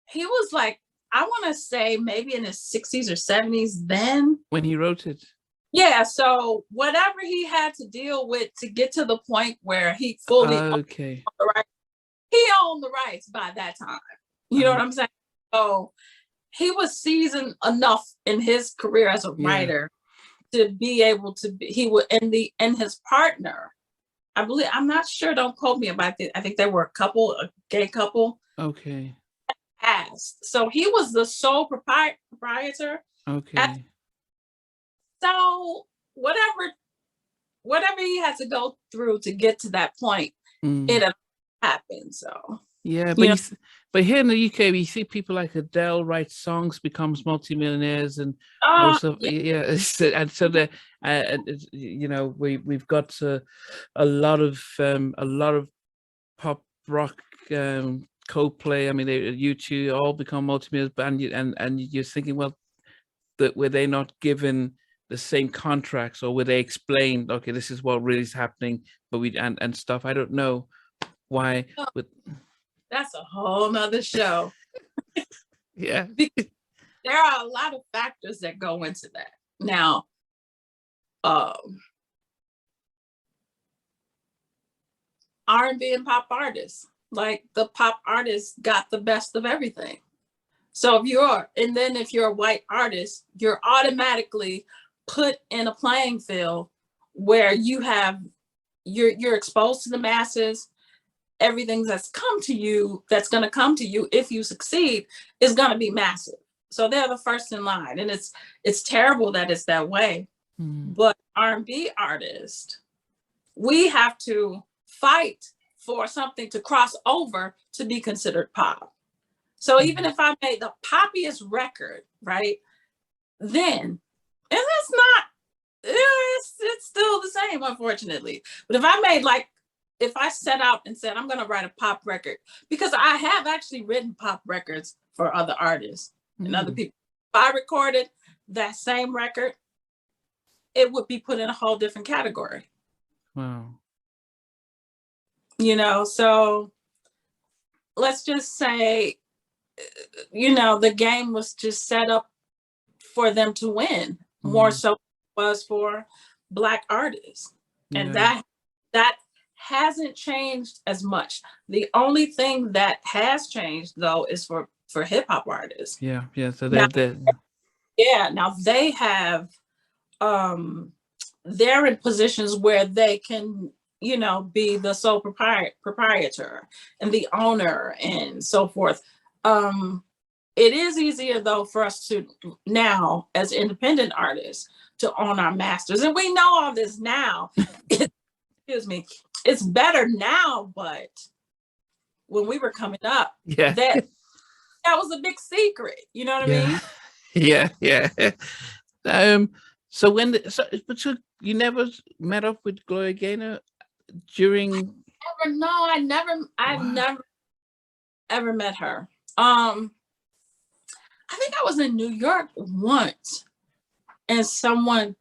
he was like, I want to say maybe in his 60s or 70s then. When he wrote it. Yeah, so whatever he had to deal with to get to the point where he fully owned the rights, he owned the rights by that time. You know what I'm saying? So he was seasoned enough in his career as a writer to be able to and his partner, I believe, I'm not sure, don't quote me about it, I think they were a gay couple. Okay. Passed. So he was the sole proprietor. Okay. So whatever he had to go through to get to that point, it happened. So Yeah, You but know, but here in the UK, we see people like Adele write songs, becomes multimillionaires, and also yeah, yeah, and so the you know, we've got a lot of pop rock, Coldplay. I mean, you two all become multimillionaires, but and you're thinking, well, that were they not given the same contracts, or were they explained, okay, this is what really is happening, but we and stuff. I don't know why, but that's a whole nother show. yeah. There are a lot of factors that go into that. Now, R&B and pop artists, like the pop artists got the best of everything. So if you're a white artist, you're automatically put in a playing field where you're exposed to the masses. Everything that's going to come to you if you succeed is going to be massive. So they're the first in line, and it's terrible that it's that way. But R&B artists, we have to fight for something to cross over to be considered pop. So even if I made the poppiest record, right, then, and it's not, it's still the same, unfortunately. But if I set out and said, I'm going to write a pop record, because I have actually written pop records for other artists and other people. If I recorded that same record, it would be put in a whole different category. Wow. You know, so let's just say, you know, the game was just set up for them to win more so it was for Black artists. Yeah. And that hasn't changed as much. The only thing that has changed, though, is for hip hop artists. Yeah. So now they have they're in positions where they can, you know, be the sole proprietor and the owner and so forth. It is easier, though, for us to now, as independent artists, to own our masters. And we know all this now. Excuse me. It's better now, but when we were coming up, that was a big secret. You know what I mean? Yeah. So so you never met up with Gloria Gaynor during? I've never ever met her. I think I was in New York once, and someone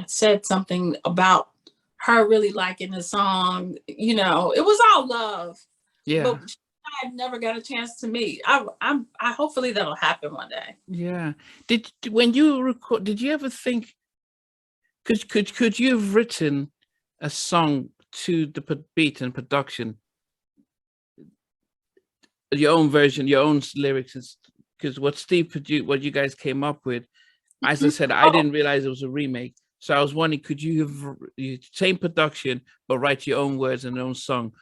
said something about her really liking the song. You know, it was all love. Yeah. But I never got a chance to meet. I hopefully that'll happen one day. Yeah. When you record, did you ever think, could you have written a song to the beat and production, your own version, your own lyrics? Because what Steve produced, what you guys came up with, as I said, I didn't realize it was a remake. So I was wondering, could you have same production but write your own words and your own song?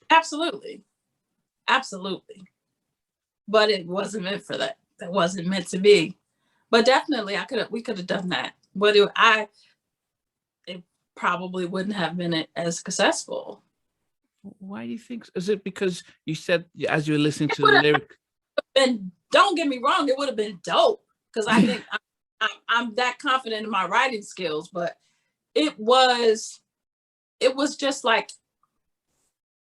Absolutely. But it wasn't meant for that. That wasn't meant to be. But definitely, we could have done that. But it probably wouldn't have been as successful. Why do you think? Is it because you said, as you were listening to the lyric? Don't get me wrong, it would have been dope, because I think I'm that confident in my writing skills. But it was just like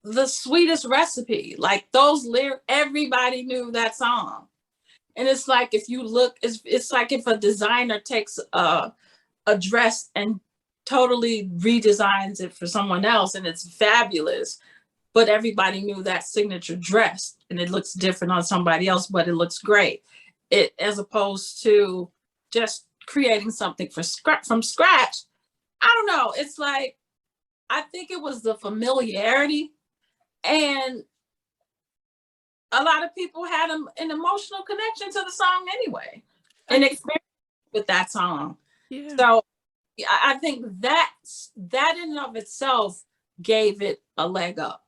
the sweetest recipe. Like those lyrics, everybody knew that song. And it's like, if you look, it's like if a designer takes a dress and totally redesigns it for someone else, and it's fabulous, but everybody knew that signature dress, and it looks different on somebody else, but it looks great. As opposed to just creating something from scratch. I don't know. It's like, I think it was the familiarity, and a lot of people had an emotional connection to the song anyway, and experience with that song. Yeah. So I think that in and of itself gave it a leg up.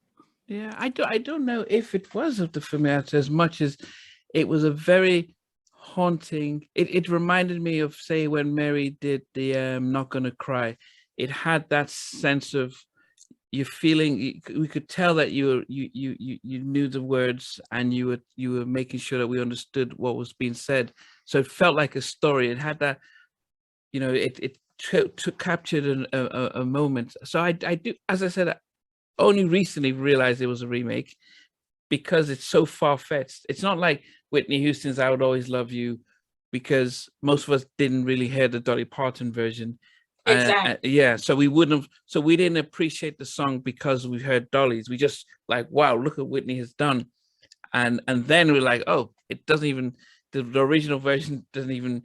Yeah, I don't know if it was of the familiarity as much as it was a very haunting. It reminded me of, say, when Mary did the Not Gonna Cry. It had that sense of you're feeling, we could tell that you knew the words, and you were making sure that we understood what was being said. So it felt like a story. It had that, it captured a moment. So I do, as I said, I only recently realized it was a remake, because it's so far-fetched. It's not like Whitney Houston's "I Would Always Love You," because most of us didn't really hear the Dolly Parton version. Exactly. Yeah, so we didn't appreciate the song because we heard Dolly's. We just like, wow, look at Whitney has done. And then we're like, oh, it doesn't even, the original version doesn't even,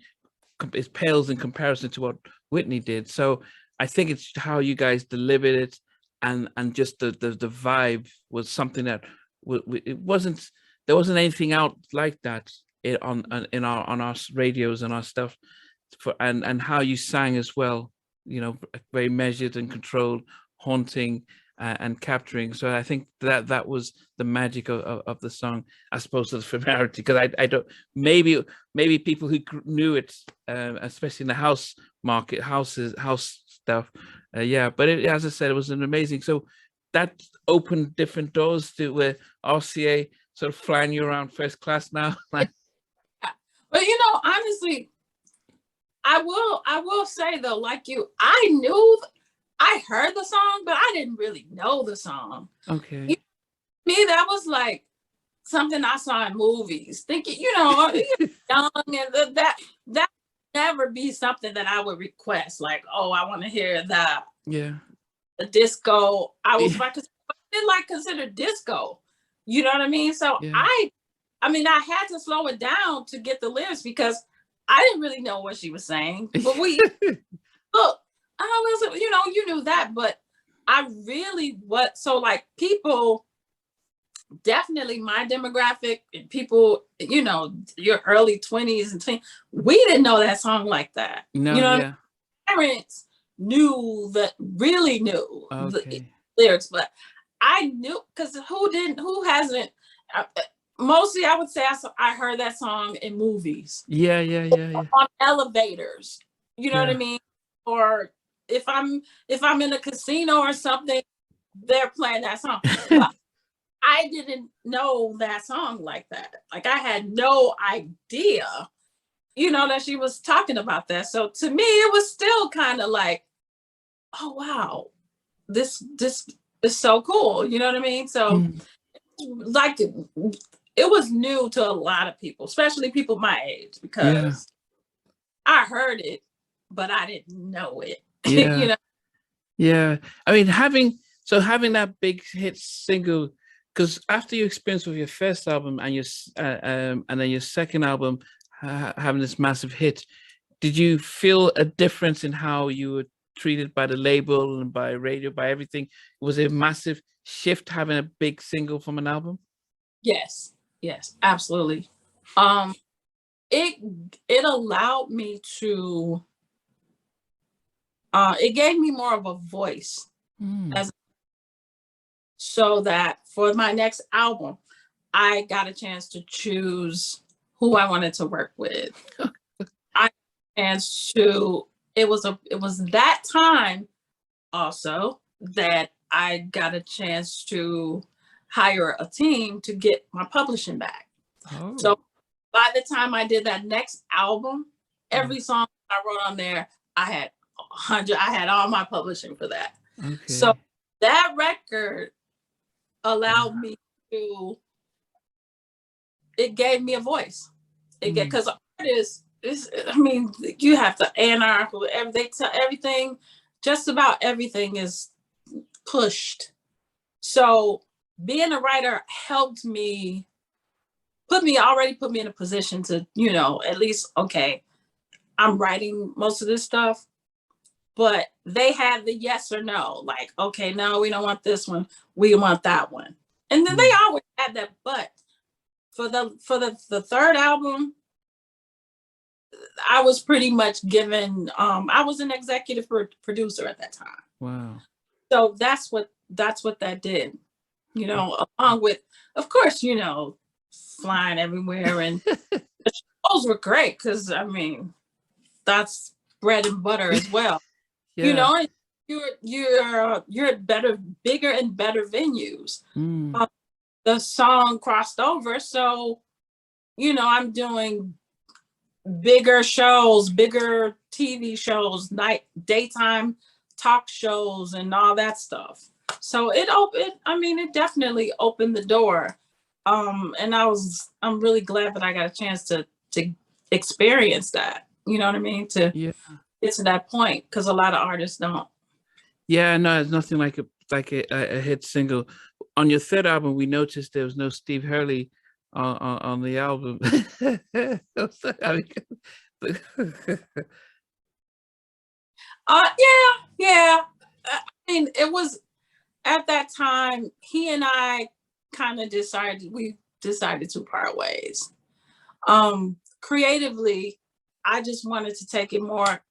it pales in comparison to what Whitney did. So I think it's how you guys delivered it, and just the vibe was something that it wasn't, there wasn't anything out like that on our radios and our stuff, and how you sang as well, very measured and controlled, haunting, and capturing. So I think that was the magic of the song, as opposed to the familiarity. Because I don't, maybe people who knew it, especially in the house market, house stuff, yeah. But as I said, it was an amazing. So that opened different doors to where RCA sort of flying you around first class now. Like, but honestly, I will say though, like you, I heard the song, but I didn't really know the song. Okay. Me, that was like something I saw in movies, thinking, young, and that never be something that I would request. Like, oh, I want to hear the disco. I was like, consider disco. You know what I mean? So yeah. I mean, I had to slow it down to get the lyrics, because I didn't really know what she was saying. But we look, I was, you knew that, but I really so like people, definitely my demographic, people, your early 20s and 20s, we didn't know that song like that. No, yeah. Parents really knew the lyrics, but I knew, because who hasn't, mostly I would say I heard that song in movies. Yeah. On elevators, you know what I mean? Or if I'm in a casino or something, they're playing that song. But I didn't know that song like that. Like, I had no idea, that she was talking about that. So to me, it was still kind of like, oh wow, this is so cool. You know what I mean? So like, it was new to a lot of people, especially people my age, because I heard it, but I didn't know it. Yeah. Yeah. I mean, having that big hit single, because after your experience with your first album and your and then your second album having this massive hit, did you feel a difference in how you were treated by the label and by radio, by everything? Was it a massive shift having a big single from an album? Yes, absolutely. It allowed me to, it gave me more of a voice, so that for my next album, I got a chance to choose who I wanted to work with. It was that time also that I got a chance to hire a team to get my publishing back. Oh. So by the time I did that next album, every song I wrote on there, I had all my publishing for that. Okay. So that record allowed me to, it gave me a voice. Because artists, I mean, you have to A&R, everything, just about everything is pushed. So being a writer helped me, put me in a position to, at least, okay, I'm writing most of this stuff, but they had the yes or no, like, okay, no, we don't want this one, we want that one. And then they always had that, but for the third album, I was pretty much given, I was an executive producer at that time. Wow. So that's what that did, along with, of course, flying everywhere, and the shows were great, because I mean, that's bread and butter as well. you're at bigger and better venues. Mm. The song crossed over, so I'm doing bigger shows, bigger TV shows, daytime talk shows, and all that stuff. So it definitely opened the door. And I'm really glad that I got a chance to experience that. You know what I mean? To Yeah. get to that point, because a lot of artists don't. Yeah, no, it's nothing like a hit single. On your third album, we noticed there was no Steve Hurley on the album. Yeah. I mean, it was at that time he and I kind of decided to part ways. Creatively, I just wanted to take it more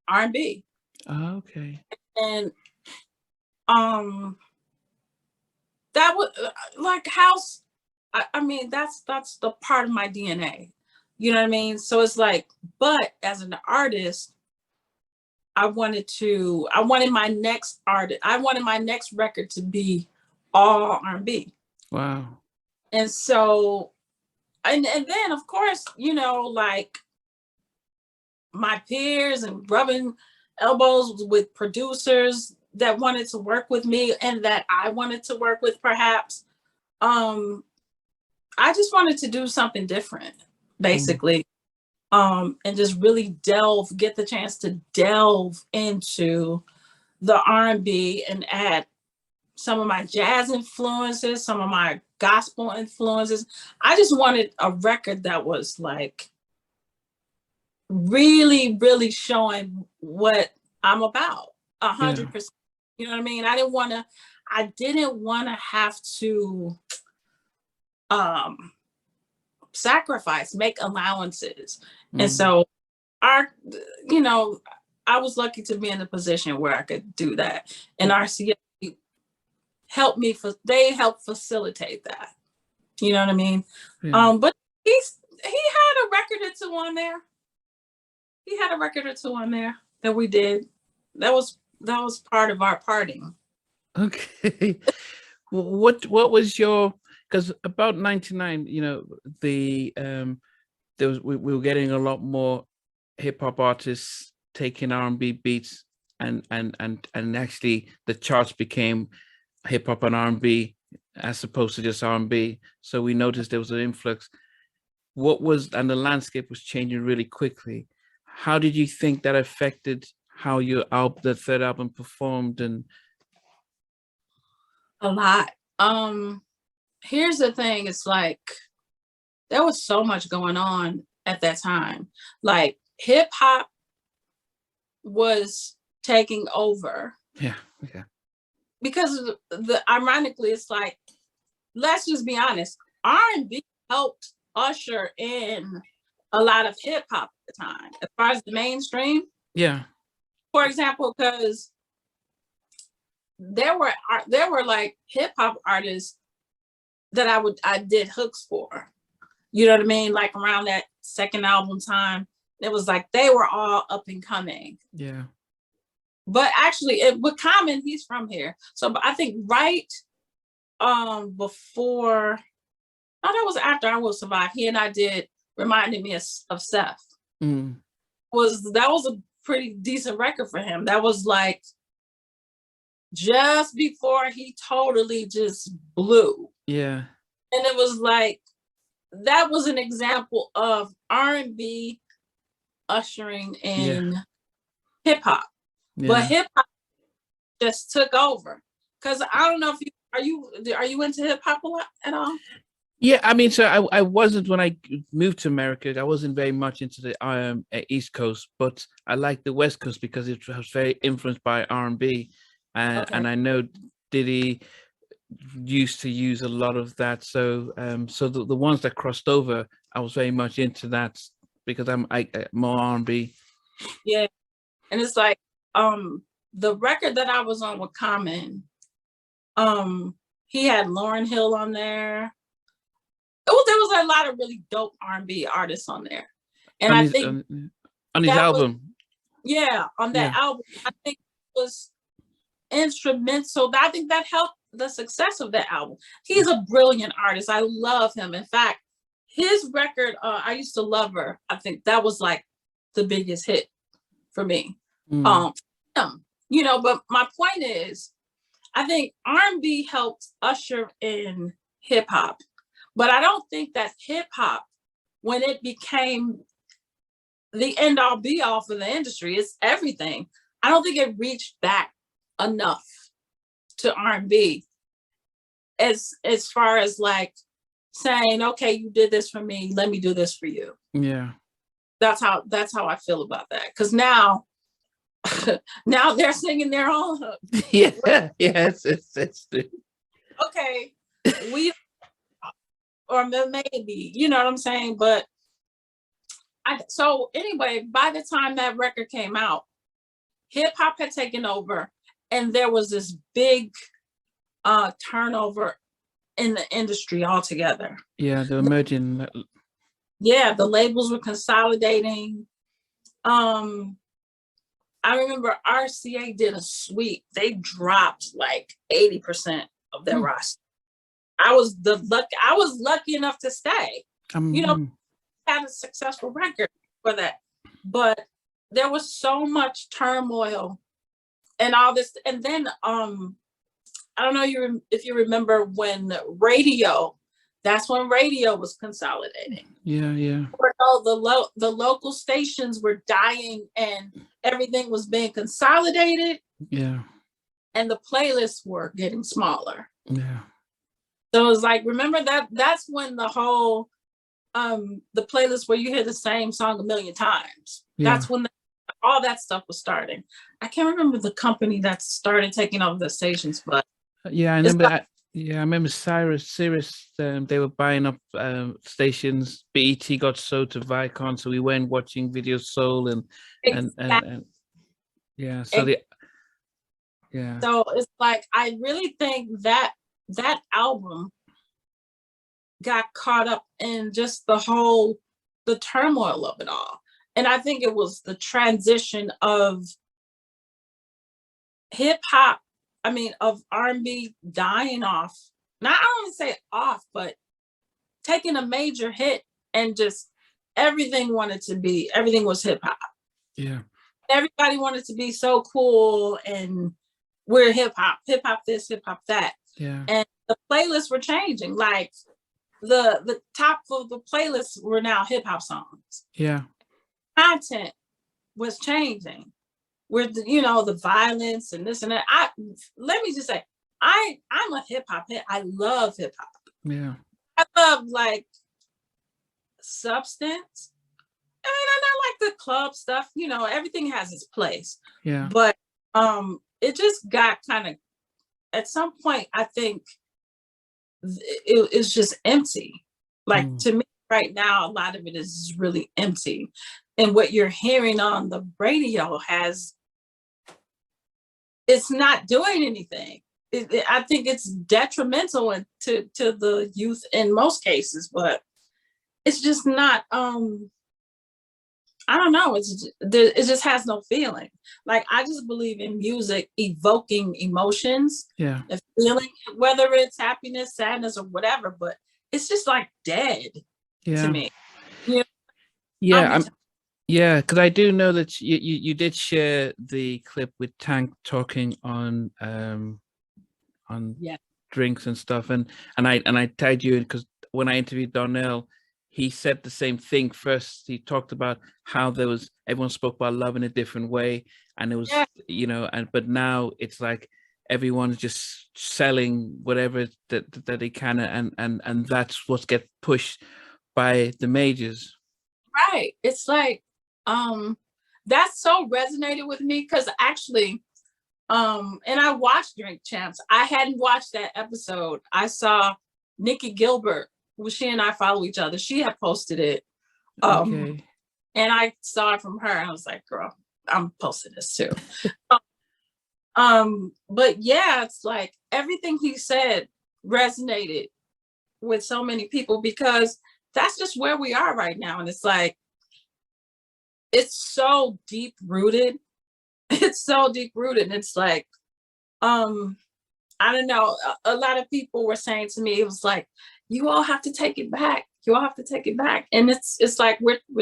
R&B. Oh, okay. And that was like house. I mean, that's the part of my DNA. You know what I mean? So it's like, but as an artist, I wanted my next record to be all R&B. Wow. And so, and then of course, like my peers and rubbing elbows with producers that wanted to work with me and that I wanted to work with perhaps. I just wanted to do something different, basically. And just really get the chance to delve into the R&B and add some of my jazz influences, some of my gospel influences. I just wanted a record that was like really, really showing what I'm about 100%. You know what I mean? I didn't want to have to sacrifice, make allowances. And so I was lucky to be in a position where I could do that. And RCA they helped facilitate that. You know what I mean? Yeah. But he had a record or two on there. He had a record or two on there that we did. That was part of our parting. Okay. What was your, because about 99, the we were getting a lot more hip hop artists taking R&B beats and actually the charts became hip hop and R&B as opposed to just R&B. So we noticed there was an influx. And the landscape was changing really quickly. How did you think that affected how the third album performed? And a lot. Here's the thing, it's like there was so much going on at that time. Like hip hop was taking over. Yeah. Because ironically, it's like, let's just be honest, R&B helped usher in a lot of hip hop at the time, as far as the mainstream. Yeah. For example, because there were like hip hop artists that I did hooks for. You know what I mean? Like around that second album time, it was like they were all up and coming. Yeah. But actually, with Common, he's from here. So I think right before, that was after I Will Survive, he and I did Reminded Me of Seth. That was a pretty decent record for him. That was like just before he totally just blew. Yeah. And it was like, that was an example of R&B ushering in hip hop. Yeah. But hip hop just took over. Because I don't know if are you into hip hop a lot at all? Yeah, I mean, so I wasn't, when I moved to America, I wasn't very much into the East Coast, but I liked the West Coast because it was very influenced by R&B. And I know Diddy used to use a lot of that. So so the ones that crossed over, I was very much into that because I'm more R&B. Yeah. And it's like the record that I was on with Common, he had Lauryn Hill on there. There was a lot of really dope R&B artists on there. And I think on his album. On that album, I think was instrumental. I think that helped the success of that album. He's a brilliant artist. I love him. In fact, his record, I Used to Love Her, I think that was like the biggest hit for me. You know, but my point is, I think R&B helped usher in hip hop, but I don't think that hip hop, when it became the end all be all for the industry, it's everything. I don't think it reached back enough to R&B as far as like saying, okay, you did this for me, let me do this for you. Yeah. That's how I feel about that. Because now now they're singing their own hook. Yeah, yes, it's Okay, we or maybe, you know what I'm saying? But so anyway, by the time that record came out, hip hop had taken over, and there was this big turnover in the industry altogether. Yeah, they're merging. Yeah, the labels were consolidating. I remember RCA did a sweep. They dropped like 80% of their roster. I was lucky enough to stay. You know, had a successful record for that. But there was so much turmoil and all this. And then I don't know if you remember when radio, that's when radio was consolidating. Yeah. The local stations were dying and everything was being consolidated. Yeah. And the playlists were getting smaller. Yeah. So it was like, remember that's when the whole the playlist where you hear the same song a million times. Yeah. That's when all that stuff was starting. I can't remember the company that started taking over the stations, but yeah, I remember. I remember Sirius. They were buying up stations. BET got sold to Viacom, so we went watching Video Soul and yeah. So So it's like I really think that album got caught up in just the turmoil of it all, and I think it was the transition of hip hop. I mean, of R&B dying off. Not I don't want to say off, but taking a major hit and just everything was hip hop. Yeah. Everybody wanted to be so cool and we're hip hop this, hip hop that. Yeah. And the playlists were changing. Like the top of the playlists were now hip hop songs. Yeah. Content was changing. With the violence and this and that. Let me just say, I'm a hip hop head. I love hip hop. Yeah. I love like substance. I mean, I don't like the club stuff. Everything has its place. Yeah. But it just got kind of, at some point, I think it's just empty. Like to me right now, a lot of it is really empty. And what you're hearing on the radio it's not doing anything. I think it's detrimental to the youth in most cases, but it's just not. I don't know. It just has no feeling. Like I just believe in music evoking emotions. Yeah. And feeling, whether it's happiness, sadness, or whatever. But it's just like dead to me. Yeah. Yeah, because I do know that you did share the clip with Tank talking on drinks and stuff, and I tagged you in because when I interviewed Donnell, he said the same thing. First, he talked about how everyone spoke about love in a different way, and it was but now it's like everyone's just selling whatever that they can, and that's what gets pushed by the majors. Right. It's like that so resonated with me because actually and I watched Drink Champs. I hadn't watched that episode. I saw Nikki Gilbert, she and I follow each other. She had posted it. Okay. And I saw it from her. I was like, girl, I'm posting this too. But yeah, it's like everything he said resonated with so many people because that's just where we are right now. And it's like, it's so deep rooted it's so deep rooted. And it's like, I don't know. A lot of people were saying to me, it was like, you all have to take it back. You all have to take it back. And it's like,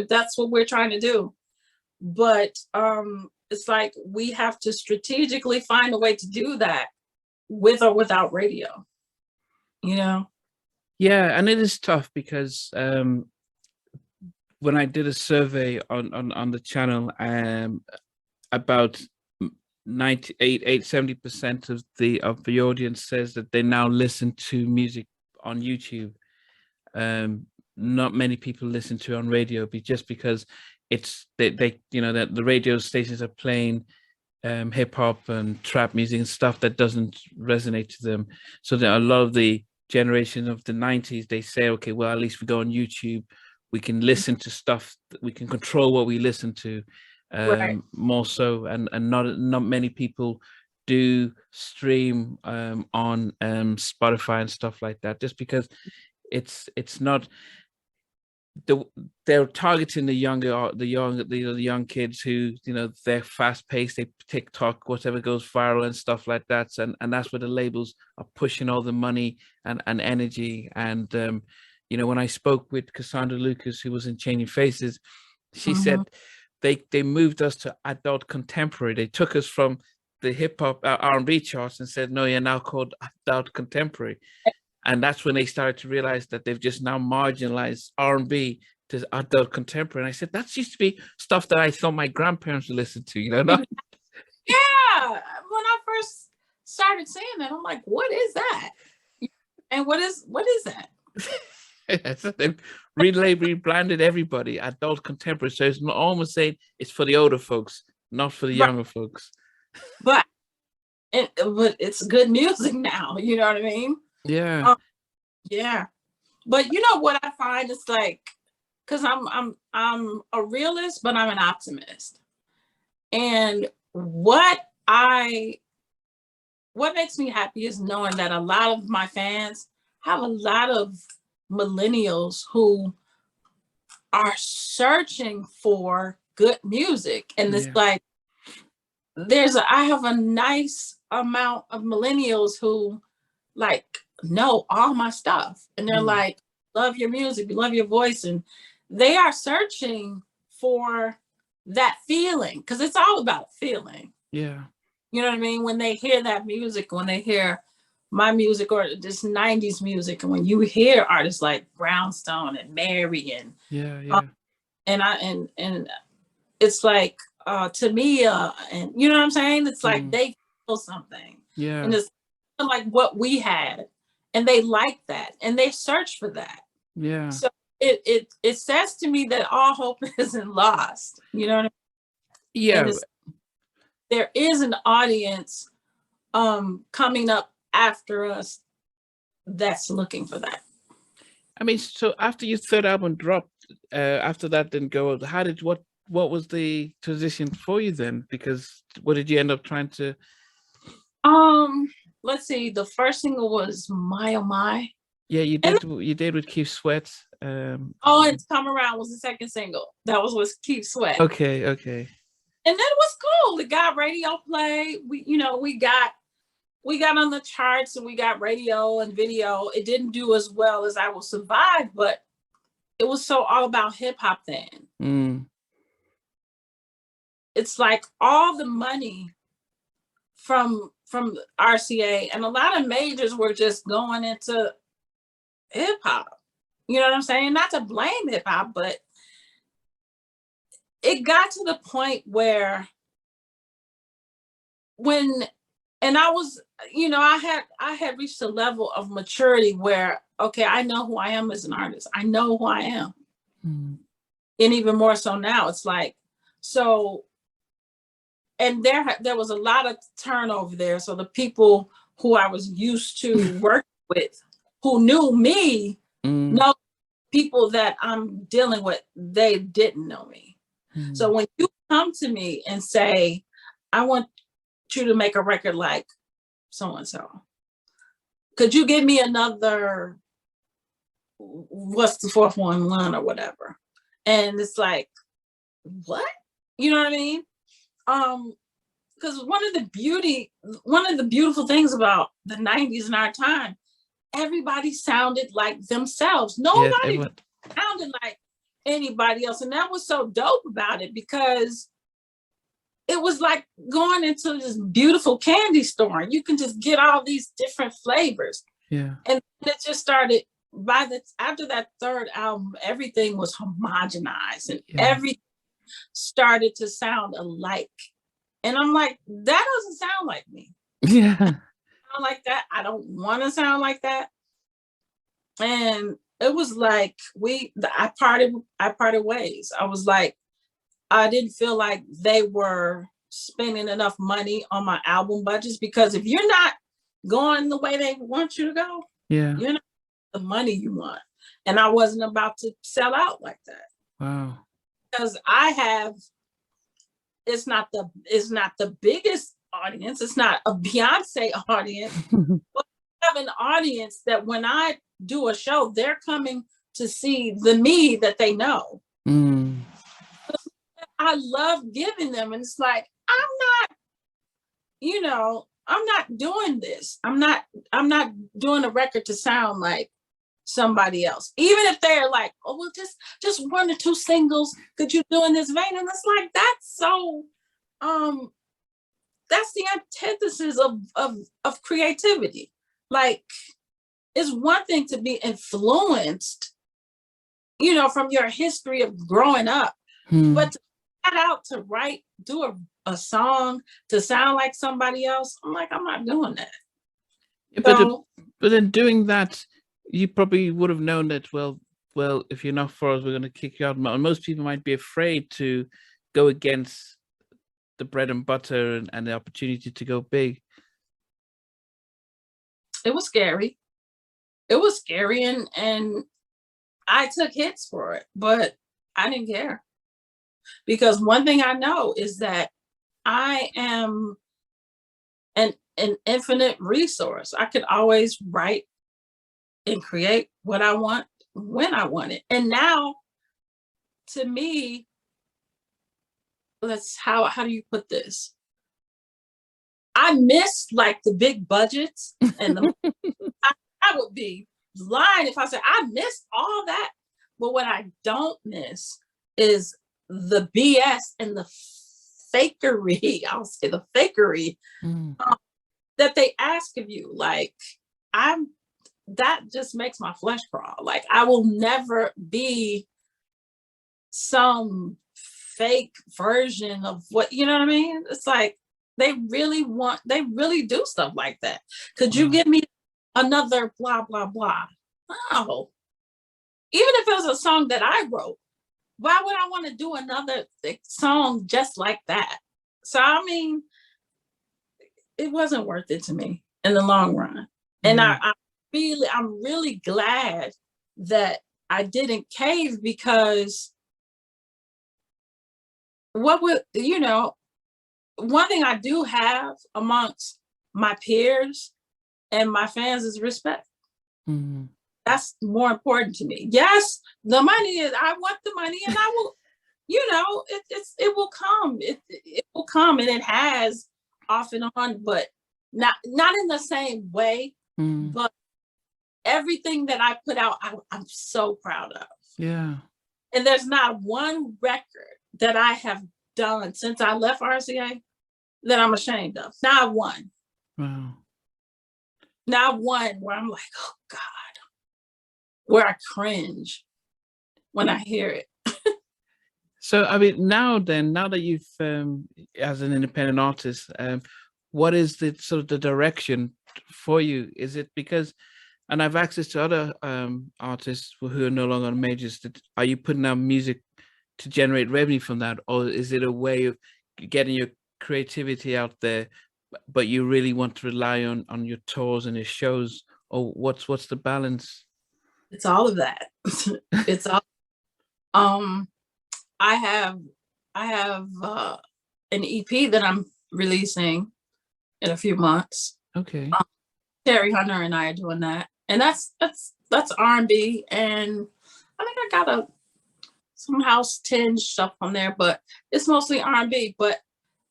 that's what we're trying to do. But it's like, we have to strategically find a way to do that with or without radio, you know? Yeah, and it is tough because when I did a survey on the channel, about 70% of the audience says that they now listen to music on YouTube. Not many people listen to on radio, just because it's they you know that the radio stations are playing hip hop and trap music and stuff that doesn't resonate to them. So that a lot of the generation of the 90s, they say, okay, well, at least we go on YouTube, we can listen to stuff, we can control what we listen to, Right. more so, and not many people do stream on Spotify and stuff like that, just because it's not they're targeting the young kids who, they're fast paced, they TikTok, whatever goes viral and stuff like that, and that's where the labels are pushing all the money and energy. And when I spoke with Cassandra Lucas, who was in Changing Faces, she said they moved us to adult contemporary. They took us from the hip hop R&B charts and said, no, you're now called adult contemporary. And that's when they started to realize that they've just now marginalized R&B to adult contemporary. And I said, that used to be stuff that I thought my grandparents would listen to, not... Yeah. When I first started saying that, I'm like, what is that? And what is that? So they've rebranded everybody adult contemporary. So it's almost saying it's for the older folks, not for the younger folks. But it's good music now, you know what I mean? Yeah. Yeah. But you know what I find is like, because I'm a realist, but I'm an optimist. And what makes me happy is knowing that a lot of my fans have a lot of millennials who are searching for good music. And it's like, I have a nice amount of millennials who like know all my stuff, and they're like, love your music, love your voice, and they are searching for that feeling, because it's all about feeling. Yeah. You know what I mean? When they hear that music, when they hear my music or this 90s music, and when you hear artists like Brownstone and Mary and and it's like Tamia, and you know what I'm saying? It's like they feel something. Yeah. And it's like what we had, and they like that, and they search for that. Yeah. So it says to me that all hope isn't lost. You know what I mean? Yeah. There is an audience coming up after us that's looking for that. I mean, so after your third album dropped, after that didn't go, what was the transition for you then? Because what did you end up trying to? Let's see. The first single was My Oh My. Yeah, you did with Keith Sweat. And Come Around was the second single. That was with Keith Sweat. Okay. And then it was cool. It got radio play. We got on the charts, and we got radio and video. It didn't do as well as I Will Survive, but it was so all about hip hop then. It's like all the money from RCA and a lot of majors were just going into hip hop. You know what I'm saying? Not to blame hip hop, but it got to the point where I was, I had reached a level of maturity where, okay, I know who I am as an artist. I know who I am. And even more so now, it's like, so, and there was a lot of turnover there. So the people who I was used to working with, who knew me, know people that I'm dealing with, they didn't know me. So when you come to me and say, I want you to make a record like so-and-so, could you give me another, what's the fourth one or whatever? And it's like, what? You know what I mean? because one of the beautiful things about the 90s in our time, everybody sounded like themselves. Nobody sounded like anybody else. And that was so dope about it, because it was like going into this beautiful candy store and you can just get all these different flavors. Yeah. And it just started after that third album, everything was homogenized and everything started to sound alike. And I'm like, that doesn't sound like me. Yeah. I don't like that. I don't want to sound like that. And it was like I parted ways. I was like, I didn't feel like they were spending enough money on my album budgets, because if you're not going the way they want you to go, you're not the money you want. And I wasn't about to sell out like that. Wow. Because it's not the biggest audience. It's not a Beyonce audience. But I have an audience that when I do a show, they're coming to see the me that they know. Mm. I love giving them. And it's like, I'm not doing this. I'm not doing a record to sound like somebody else. Even if they're like, oh, well, just 1 or 2 singles, could you do in this vein? And it's like, that's so, that's the antithesis of creativity. Like, it's one thing to be influenced, from your history of growing up, but to set out to do a song to sound like somebody else, I'm like, I'm not doing that. Yeah, but then doing that, you probably would have known that, well, if you're not for us, we're going to kick you out. And most people might be afraid to go against the bread and butter and the opportunity to go big. It was scary. And I took hits for it, but I didn't care. Because one thing I know is that I am an infinite resource. I could always write and create what I want when I want it. And now, to me, how do you put this? I miss like the big budgets and I would be lying if I said I miss all that. But what I don't miss is the BS and the fakery. I'll say the fakery that they ask of you. Like, that just makes my flesh crawl. Like, I will never be some fake version of what, you know what I mean? It's like, they really do stuff like that. Could you give me another blah, blah, blah? No. Even if it was a song that I wrote, why would I want to do another song just like that? So, I mean, it wasn't worth it to me in the long run. And I'm really glad that I didn't cave, because one thing I do have amongst my peers and my fans is respect. Mm-hmm. That's more important to me. Yes, the money I want the money, and I will, it will come. It will come, and it has off and on, but not in the same way. But everything that I put out, I'm so proud of. Yeah. And there's not one record that I have done since I left RCA that I'm ashamed of. Not one. Wow. Not one where I'm like, oh God, where I cringe when I hear it. So, I mean, now that you've, as an independent artist, what is the sort of the direction for you? Is it because, and I've access to other artists who are no longer on majors, are you putting out music to generate revenue from that? Or is it a way of getting your creativity out there, but you really want to rely on your tours and your shows? Or what's the balance? It's all of that. It's all, I have an EP that I'm releasing in a few months. Okay. Terry Hunter and I are doing that, and that's R&B, and I think I got some house tinge stuff on there, but it's mostly R&B. But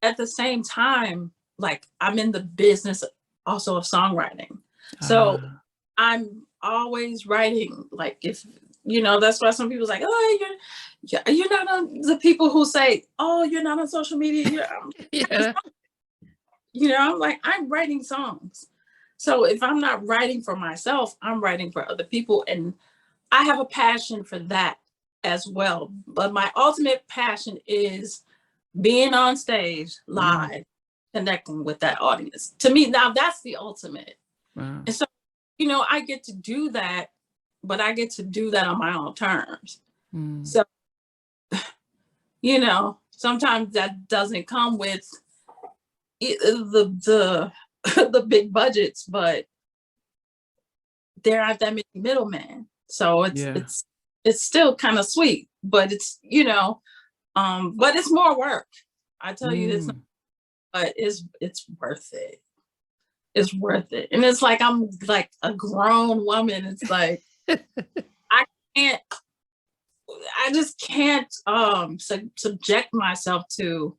at the same time, like I'm in the business also of songwriting. So I'm always writing. Like if that's why some people's like, oh, you're not on the people who say, oh, you're not on social media. Yeah. I'm like, I'm writing songs. So if I'm not writing for myself, I'm writing for other people. And I have a passion for that as well. But my ultimate passion is being on stage live, connecting with that audience. To me, now that's the ultimate. Wow. And so, I get to do that, but I get to do that on my own terms. So, sometimes that doesn't come with the the big budgets, but there aren't that many middlemen. So it's still kind of sweet, but it's but it's more work. I tell you this, but it's worth it. It's worth it. And it's like I'm like a grown woman. It's like I just can't subject myself to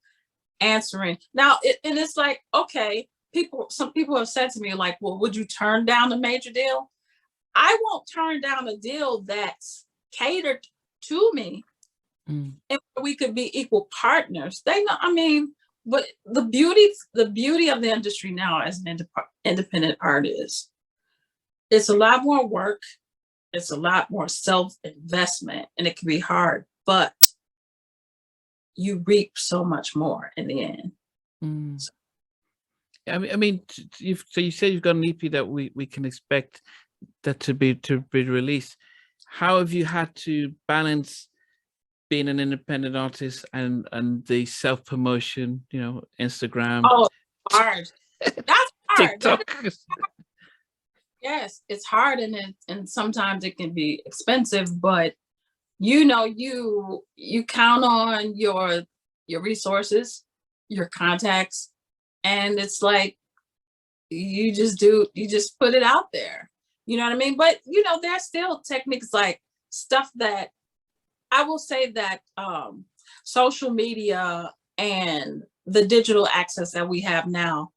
answering. Now and it's like, okay, some people have said to me, like, well, would you turn down a major deal? I won't turn down a deal that's catered to me and we could be equal partners. They know, but the beauty of the industry now as an independent artist, it's a lot more work, it's a lot more self-investment, and it can be hard, but you reap so much more in the end. So. You said you've got an EP that we can expect that to be released. How have you had to balance being an independent artist and the self-promotion, Instagram? Oh, hard. That's hard. TikTok. Yes, it's hard, and sometimes it can be expensive, but you count on your resources, your contacts, and it's like you just put it out there. You know what I mean? But there's still techniques, like stuff that I will say that social media and the digital access that we have now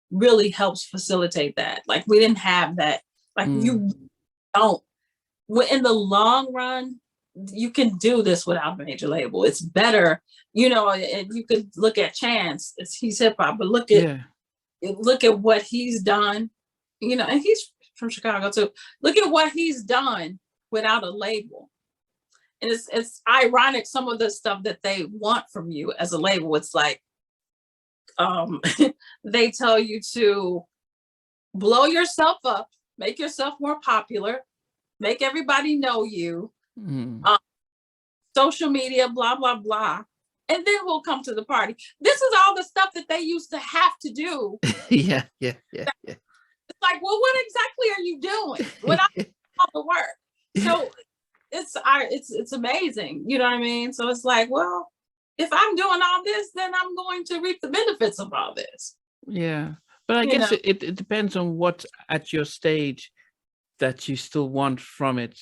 really helps facilitate that. Like we didn't have that. Like you don't. In the long run, you can do this without a major label. It's better, and you could look at Chance. He's hip hop, but look at what he's done, and he's from Chicago too. Look at what he's done without a label. And it's ironic, some of the stuff that they want from you as a label. It's like they tell you to blow yourself up, make yourself more popular, make everybody know you, social media, blah, blah, blah. And then we'll come to the party. This is all the stuff that they used to have to do. Yeah. It's like, well, what exactly are you doing without all the work? So it's amazing. You know what I mean? So it's like, well, if I'm doing all this, then I'm going to reap the benefits of all this. Yeah. But I guess it depends on what at your stage that you still want from it.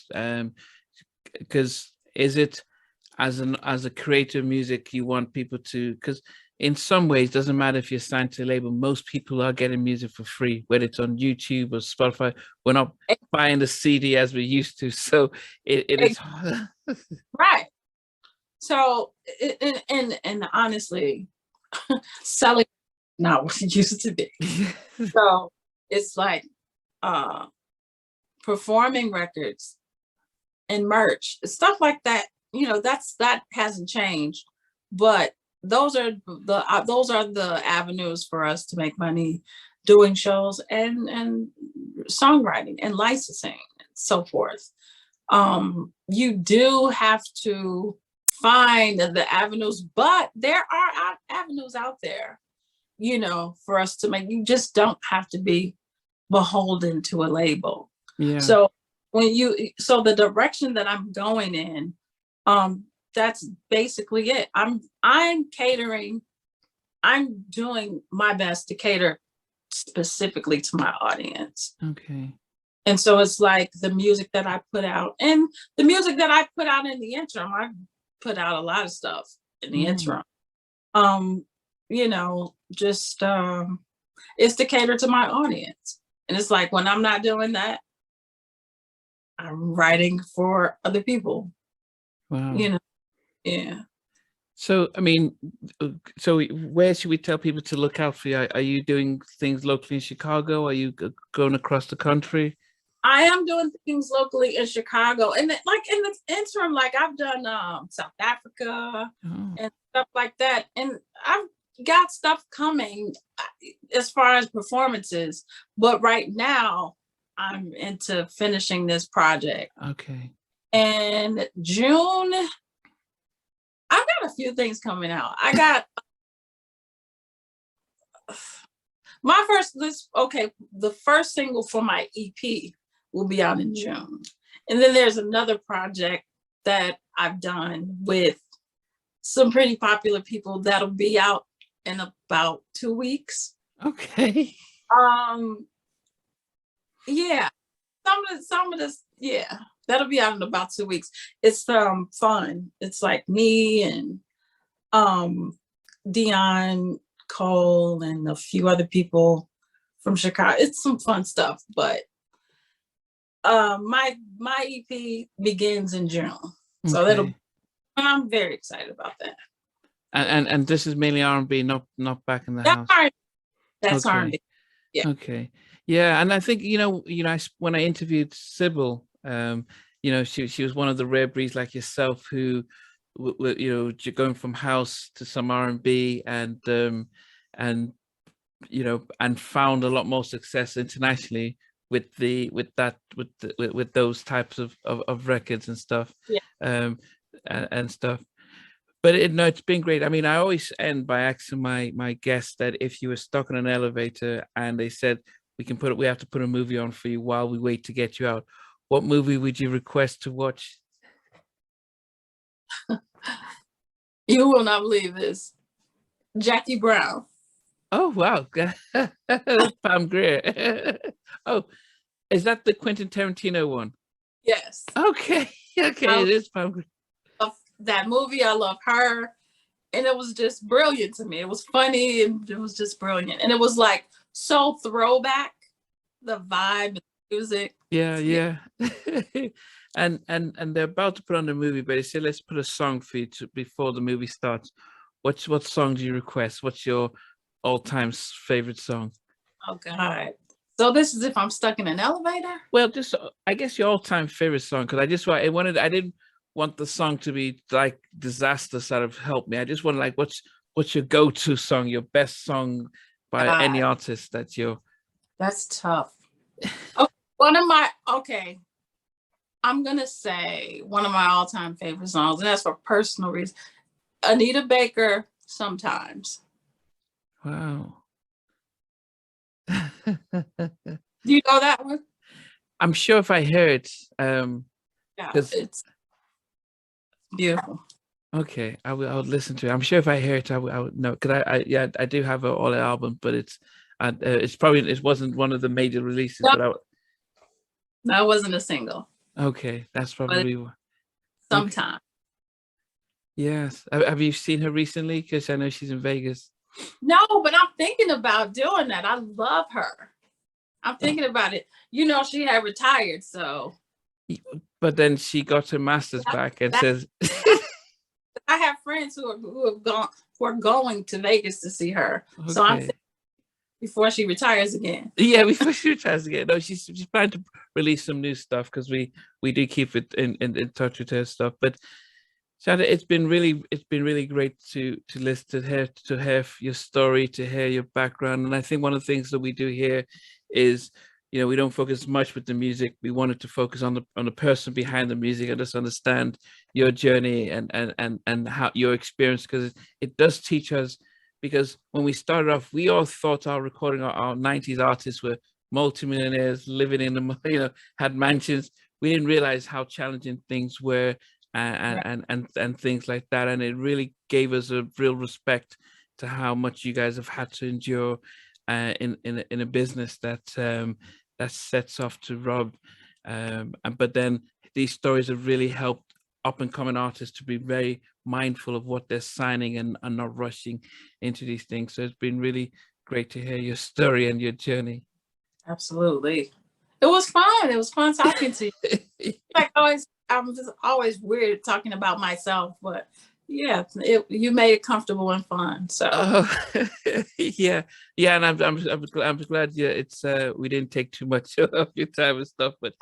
Because is it as a creator of music, you want people to, because in some ways, it doesn't matter if you're signed to a label, most people are getting music for free, whether it's on YouTube or Spotify. We're not buying the CD as we used to. So it is right. So and honestly, selling not what it used to be. So it's like performing records and merch, stuff like that. That hasn't changed, but those are the avenues for us to make money, doing shows and songwriting and licensing and so forth. You do have to find the avenues, but there are avenues out there, for us to make. You just don't have to be beholden to a label. Yeah. So the direction that I'm going in, that's basically it. I'm catering. I'm doing my best to cater specifically to my audience. Okay. And so it's like the music that I put out and the music that I put out in the interim. I put out a lot of stuff in the interim. you know, just it's to cater to my audience. And it's like when I'm not doing that, I'm writing for other people. Wow. You know, yeah. So, I mean, so where should we tell people to look out for you? Are you doing things locally in Chicago? Are you going across the country? I am doing things locally in Chicago, and like in the interim, like I've done South Africa Oh, and stuff like that, and I've got stuff coming as far as performances. But right now, I'm into finishing this project. okay. And June, I've got a few things coming out. I got my first list. Okay, the first single for my EP will be out in June. And then there's another project that I've done with some pretty popular people that'll be out in about 2 weeks. Okay. Yeah. Some of this, yeah, that'll be out in about 2 weeks. It's fun. It's like me and Dion Cole and a few other people from Chicago. It's some fun stuff, but my EP begins in June. So Okay. I'm very excited about that. And this is mainly R&B, not back in the That's house. R&B. That's Okay. R&B. Yeah. Okay. Yeah, and I think when I interviewed Sybil, she was one of the rare breeds like yourself who, going from house to some R&B and found a lot more success internationally with those types of records and stuff. Yeah. And stuff. But it's been great. I mean, I always end by asking my guests that if you were stuck in an elevator and they said we have to put a movie on for you while we wait to get you out, what movie would you request to watch? You will not believe this. Jackie Brown. Oh wow, Pam Grier. Oh, is that the Quentin Tarantino one? Yes. Okay, it is Pam Grier. That movie, I love her, and it was just brilliant to me. It was funny and it was just brilliant, and it was like so throwback, the vibe, the music. Yeah. and they're about to put on the movie, but they said let's put a song for you before the movie starts. What song do you request? What's your all-time favorite song? Oh God! So this is if I'm stuck in an elevator. Well, just I guess your all-time favorite song, because I didn't want the song to be like disaster sort of help me. I just want like what's your go-to song, your best song by any artist That's tough. Okay, I'm gonna say one of my all-time favorite songs, and that's for personal reasons. Anita Baker, Sometimes. Wow. Do you know that one? I'm sure if I heard Yeah, it's beautiful. okay, I would listen to it. I'm sure if I hear it, I would know, because I do have all the album, but it wasn't one of the major releases. No, but that wasn't a single. Okay, that's probably Sometime. Okay. Yes. Have you seen her recently? Because I know she's in Vegas. No, but I'm thinking about doing that. I love her. I'm thinking about it. You know, she had retired, so. But then she got her master's back and says. I have friends who are going to Vegas to see her. Okay. So I'm thinking before she retires again. Yeah, before she retires again. No, she's planning to release some new stuff because we do keep it in touch with her stuff. But Chantay, it's been really great to listen to hear your story, to hear your background. And I think one of the things that we do here is, we don't focus much with the music. We wanted to focus on the person behind the music and just understand your journey and how your experience, because it does teach us. Because when we started off, we all thought our 90s artists were multimillionaires living in the, had mansions. We didn't realize how challenging things were. And things like that, and it really gave us a real respect to how much you guys have had to endure in a business that sets off to rob. But then these stories have really helped up and coming artists to be very mindful of what they're signing and not rushing into these things. So it's been really great to hear your story and your journey. Absolutely. It was fun. It was fun talking to you. Like always, I'm just always weird talking about myself, but yeah, you made it comfortable and fun. So yeah, and I'm glad it's we didn't take too much of your time and stuff, but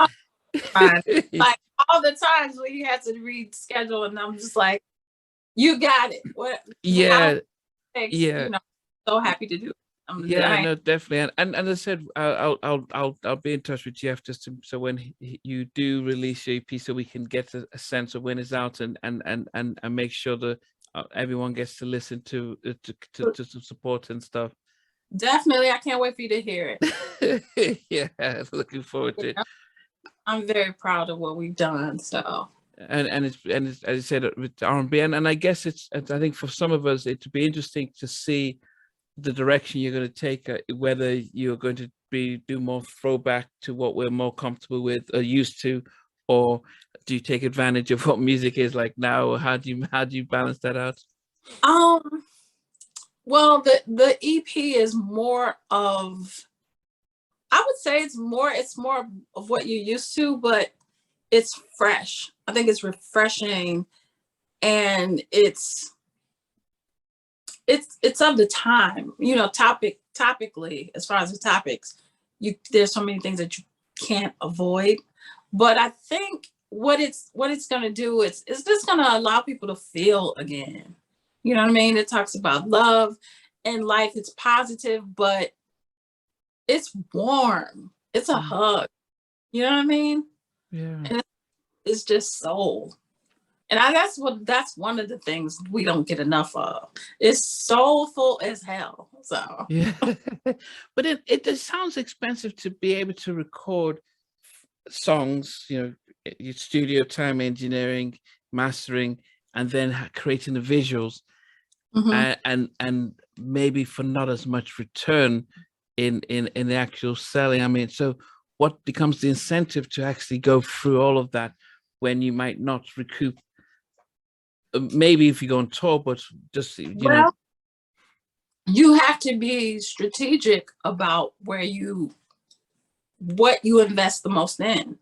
fine. Like all the times when you had to reschedule, and I'm just like, you got it. What? yeah, You know, so happy to do it. Yeah, no, definitely, and as I said, I'll be in touch with Jeff so when you do release your EP, so we can get a sense of when it's out and make sure that everyone gets to listen to some support and stuff. Definitely, I can't wait for you to hear it. Yeah, looking forward to it. I'm very proud of what we've done. So. And it's as I said with R&B, and I guess I think for some of us it'd be interesting to see the direction you're going to take, whether you're going to do more throwback to what we're more comfortable with or used to, or do you take advantage of what music is like now, or how do you balance that out? Well, the EP is more of, I would say it's more of what you're used to, but it's fresh. I think it's refreshing, and it's of the time, you know, topically, as far as the topics, there's so many things that you can't avoid. But I think what it's gonna do is it's just gonna allow people to feel again. You know what I mean? It talks about love and life. It's positive, but it's warm. It's a hug. You know what I mean? Yeah. And it's just soul. And that's one of the things we don't get enough of. It's soulful as hell. So yeah, but it sounds expensive to be able to record songs. You know, your studio time, engineering, mastering, and then creating the visuals, and maybe for not as much return in the actual selling. I mean, so what becomes the incentive to actually go through all of that when you might not recoup? Maybe if you go on tour, but just know, you have to be strategic about what you invest the most in.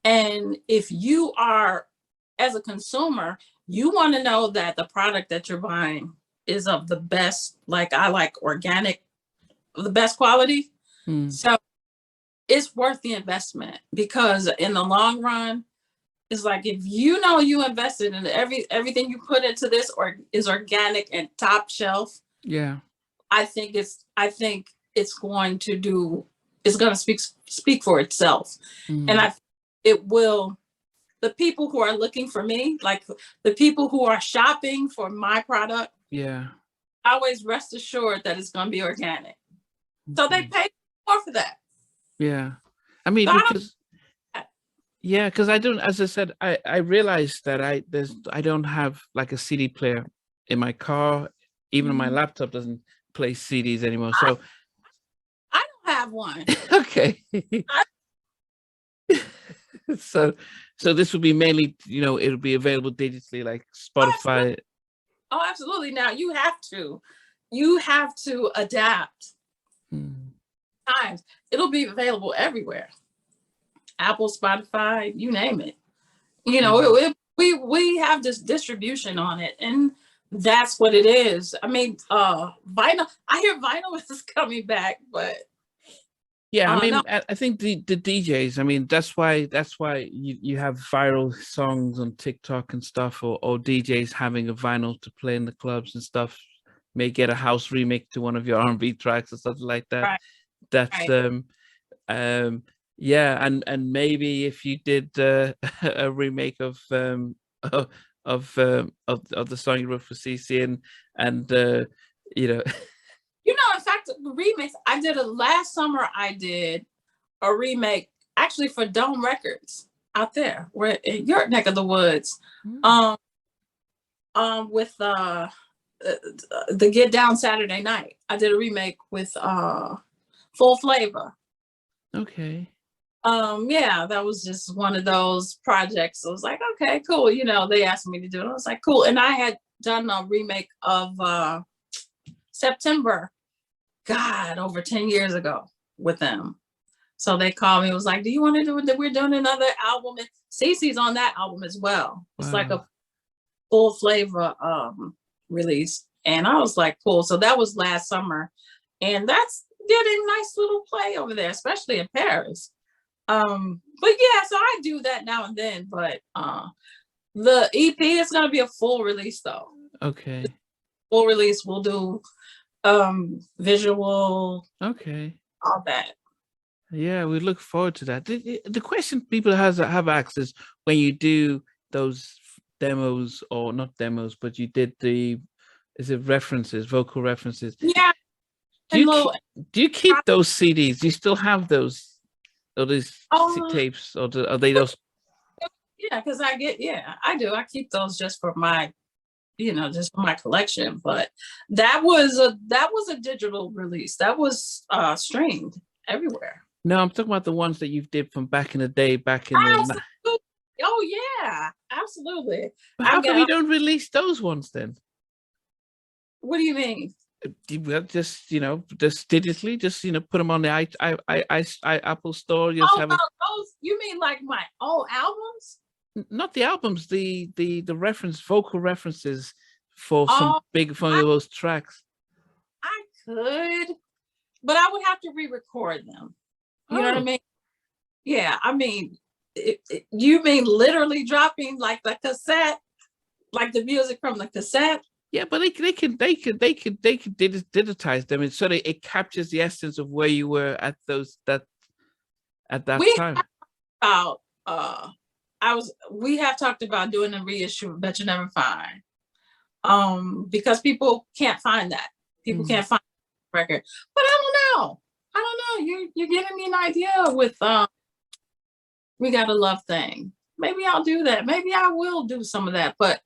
And if you are, as a consumer, you want to know that the product that you're buying is of the best, like I like organic, the best quality. So it's worth the investment, because in the long run, it's like, if you know you invested in everything you put into this is organic and top shelf. Yeah, I think it's going to speak for itself. And it will. The people who are looking for me, like the people who are shopping for my product, always rest assured that it's going to be organic. So they pay more for that. Yeah, I mean, because I don't, as I said, I realized that I don't have like a CD player in my car. Even my laptop doesn't play CDs anymore. So I don't have one. Okay. So this will be mainly, it'll be available digitally, like Spotify. Oh, absolutely. Now you have to adapt. Times it'll be available everywhere. Apple, Spotify, you name it. We have this distribution on it, and that's what it is. I mean, vinyl. I hear vinyl is coming back, but yeah, I mean, no. I think the DJs. I mean, that's why you have viral songs on TikTok and stuff, or DJs having a vinyl to play in the clubs and stuff. May get a house remake to one of your R&B tracks or something like that. Right. That's right. Yeah, and maybe if you did a remake of the song you wrote for CC and in fact, the remix I did last summer. I did a remake actually for Dome Records out there, where in your neck of the woods, with the Get Down Saturday Night. I did a remake with Full Flavor. Okay. Yeah, that was just one of those projects. I was like, okay, cool. They asked me to do it. I was like, cool. And I had done a remake of September, God, over 10 years ago with them. So they called me. It was like, do you want to do it? We're doing another album. And Cece's on that album as well. It's like Wow. a full flavor release. And I was like, cool. So that was last summer. And that's getting nice little play over there, especially in Paris. But yeah, so I do that now and then. But the EP is gonna be a full release though. Okay. Full release, we'll do visual, Okay. all that. Yeah, we look forward to that. The question people have asked is when you do those demos, or not demos, but you did is it references, vocal references? Yeah. Do And you little, do you keep those CDs? Do you still have those, or these oh tapes, or are they those? yeah, because I do. I keep those just for my, just for my collection. But that was a digital release. That was streamed everywhere. No, I'm talking about the ones that you've did from back in the day, back in the. Absolutely. Oh yeah, absolutely. But how I've come you got. don't release those ones then? What do you mean? Well, just just digitally, just put them on the Apple Store. Just Oh have no, it. those you mean like my old albums? Not the albums, the reference vocal references for some Oh, big for I, those tracks. I could, but I would have to re-record them. You know what I Oh, mean? Yeah, I mean, you mean literally dropping like the cassette, like the music from the cassette? yeah, but they can digitize them, and so it captures the essence of where you were at at that We time. about we have talked about doing a reissue of Betcha'll Never Find. Because people can't find that. People Mm. can't find the record. But I don't know. I don't know. You're giving me an idea with We Got a Love Thing. Maybe I'll do that. Maybe I will do some of that, but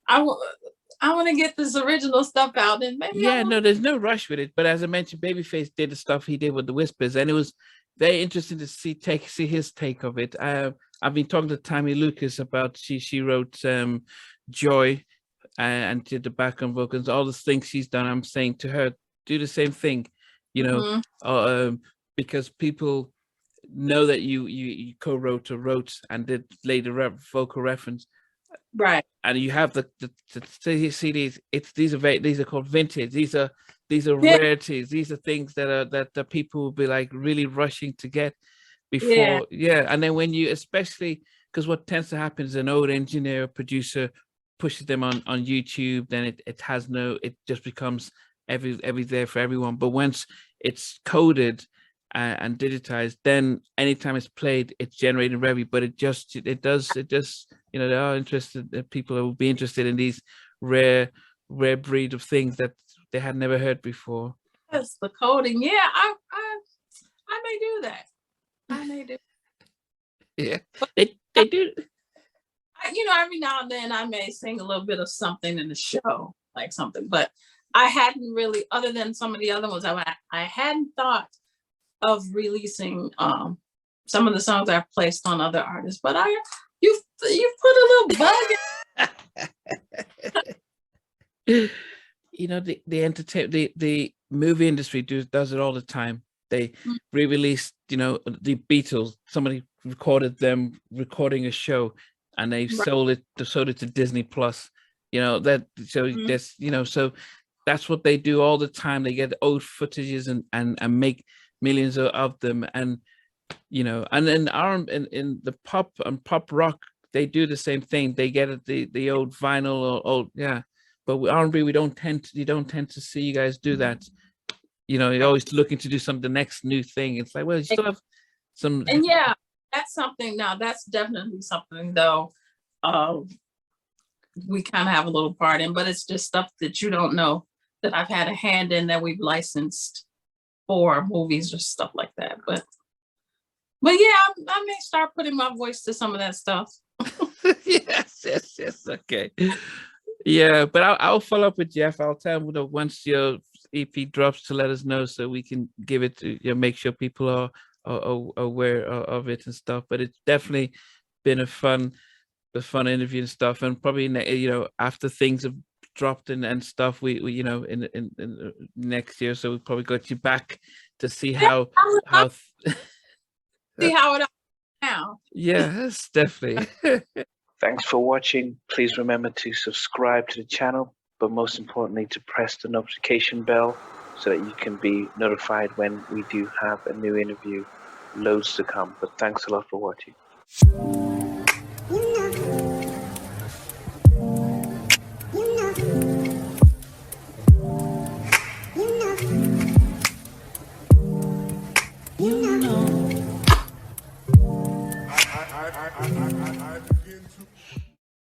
I want to get this original stuff out, and maybe I Yeah, will. no, there's no rush with it. But as I mentioned, Babyface did the stuff he did with the Whispers, and it was very interesting to see his take of it. I've been talking to Tammy Lucas about she wrote Joy, and did the background vocals, all the things she's done. I'm saying to her, do the same thing, you know, Mhm. because people know that you co-wrote or wrote and did later vocal reference, Right. and you have the CDs. These are called vintage. These are Yeah. rarities. These are things that the people will be like really rushing to get Yeah. before. Yeah, and then when you, especially because what tends to happen is an old engineer or producer pushes them on YouTube, then it just becomes every there for everyone. But once it's coded and digitized, then anytime it's played, it's generating revenue. But it just they are interested. People will be interested in these rare breed of things that they had never heard before. Yes, the coding. Yeah, I may do that. I may do. Yeah, they do. Every now and then I may sing a little bit of something in the show, like something, but I hadn't really, other than some of the other ones, I hadn't thought of releasing some of the songs I've placed on other artists. But you put a little bug in. The movie industry does it all the time. They re-released, the Beatles. Somebody recorded them recording a show, and they Right. sold it to Disney Plus. So that's what they do all the time. They get old footages and make millions of them, and and then in the pop and pop rock, they do the same thing. They get it, the old vinyl or old, yeah. But with R&B, you don't tend to see you guys do that. You're always looking to do the next new thing. It's like, well, you still have some. And yeah, that's something. Now that's definitely something though. We kind of have a little part in, but it's just stuff that you don't know that I've had a hand in, that we've licensed for movies or stuff like that. But yeah, I may start putting my voice to some of that stuff. Yes. Okay. Yeah, but I'll follow up with Jeff. I'll tell him once your EP drops to let us know, so we can give it to make sure people aware of it and stuff. But it's definitely been a fun interview and stuff. And probably after things have dropped and stuff, we in next year, so we probably got you back to see how see how it is now. Yes, definitely. Thanks for watching. Please remember to subscribe to the channel, but most importantly to press the notification bell so that you can be notified when we do have a new interview. Loads to come, but thanks a lot for watching. I begin to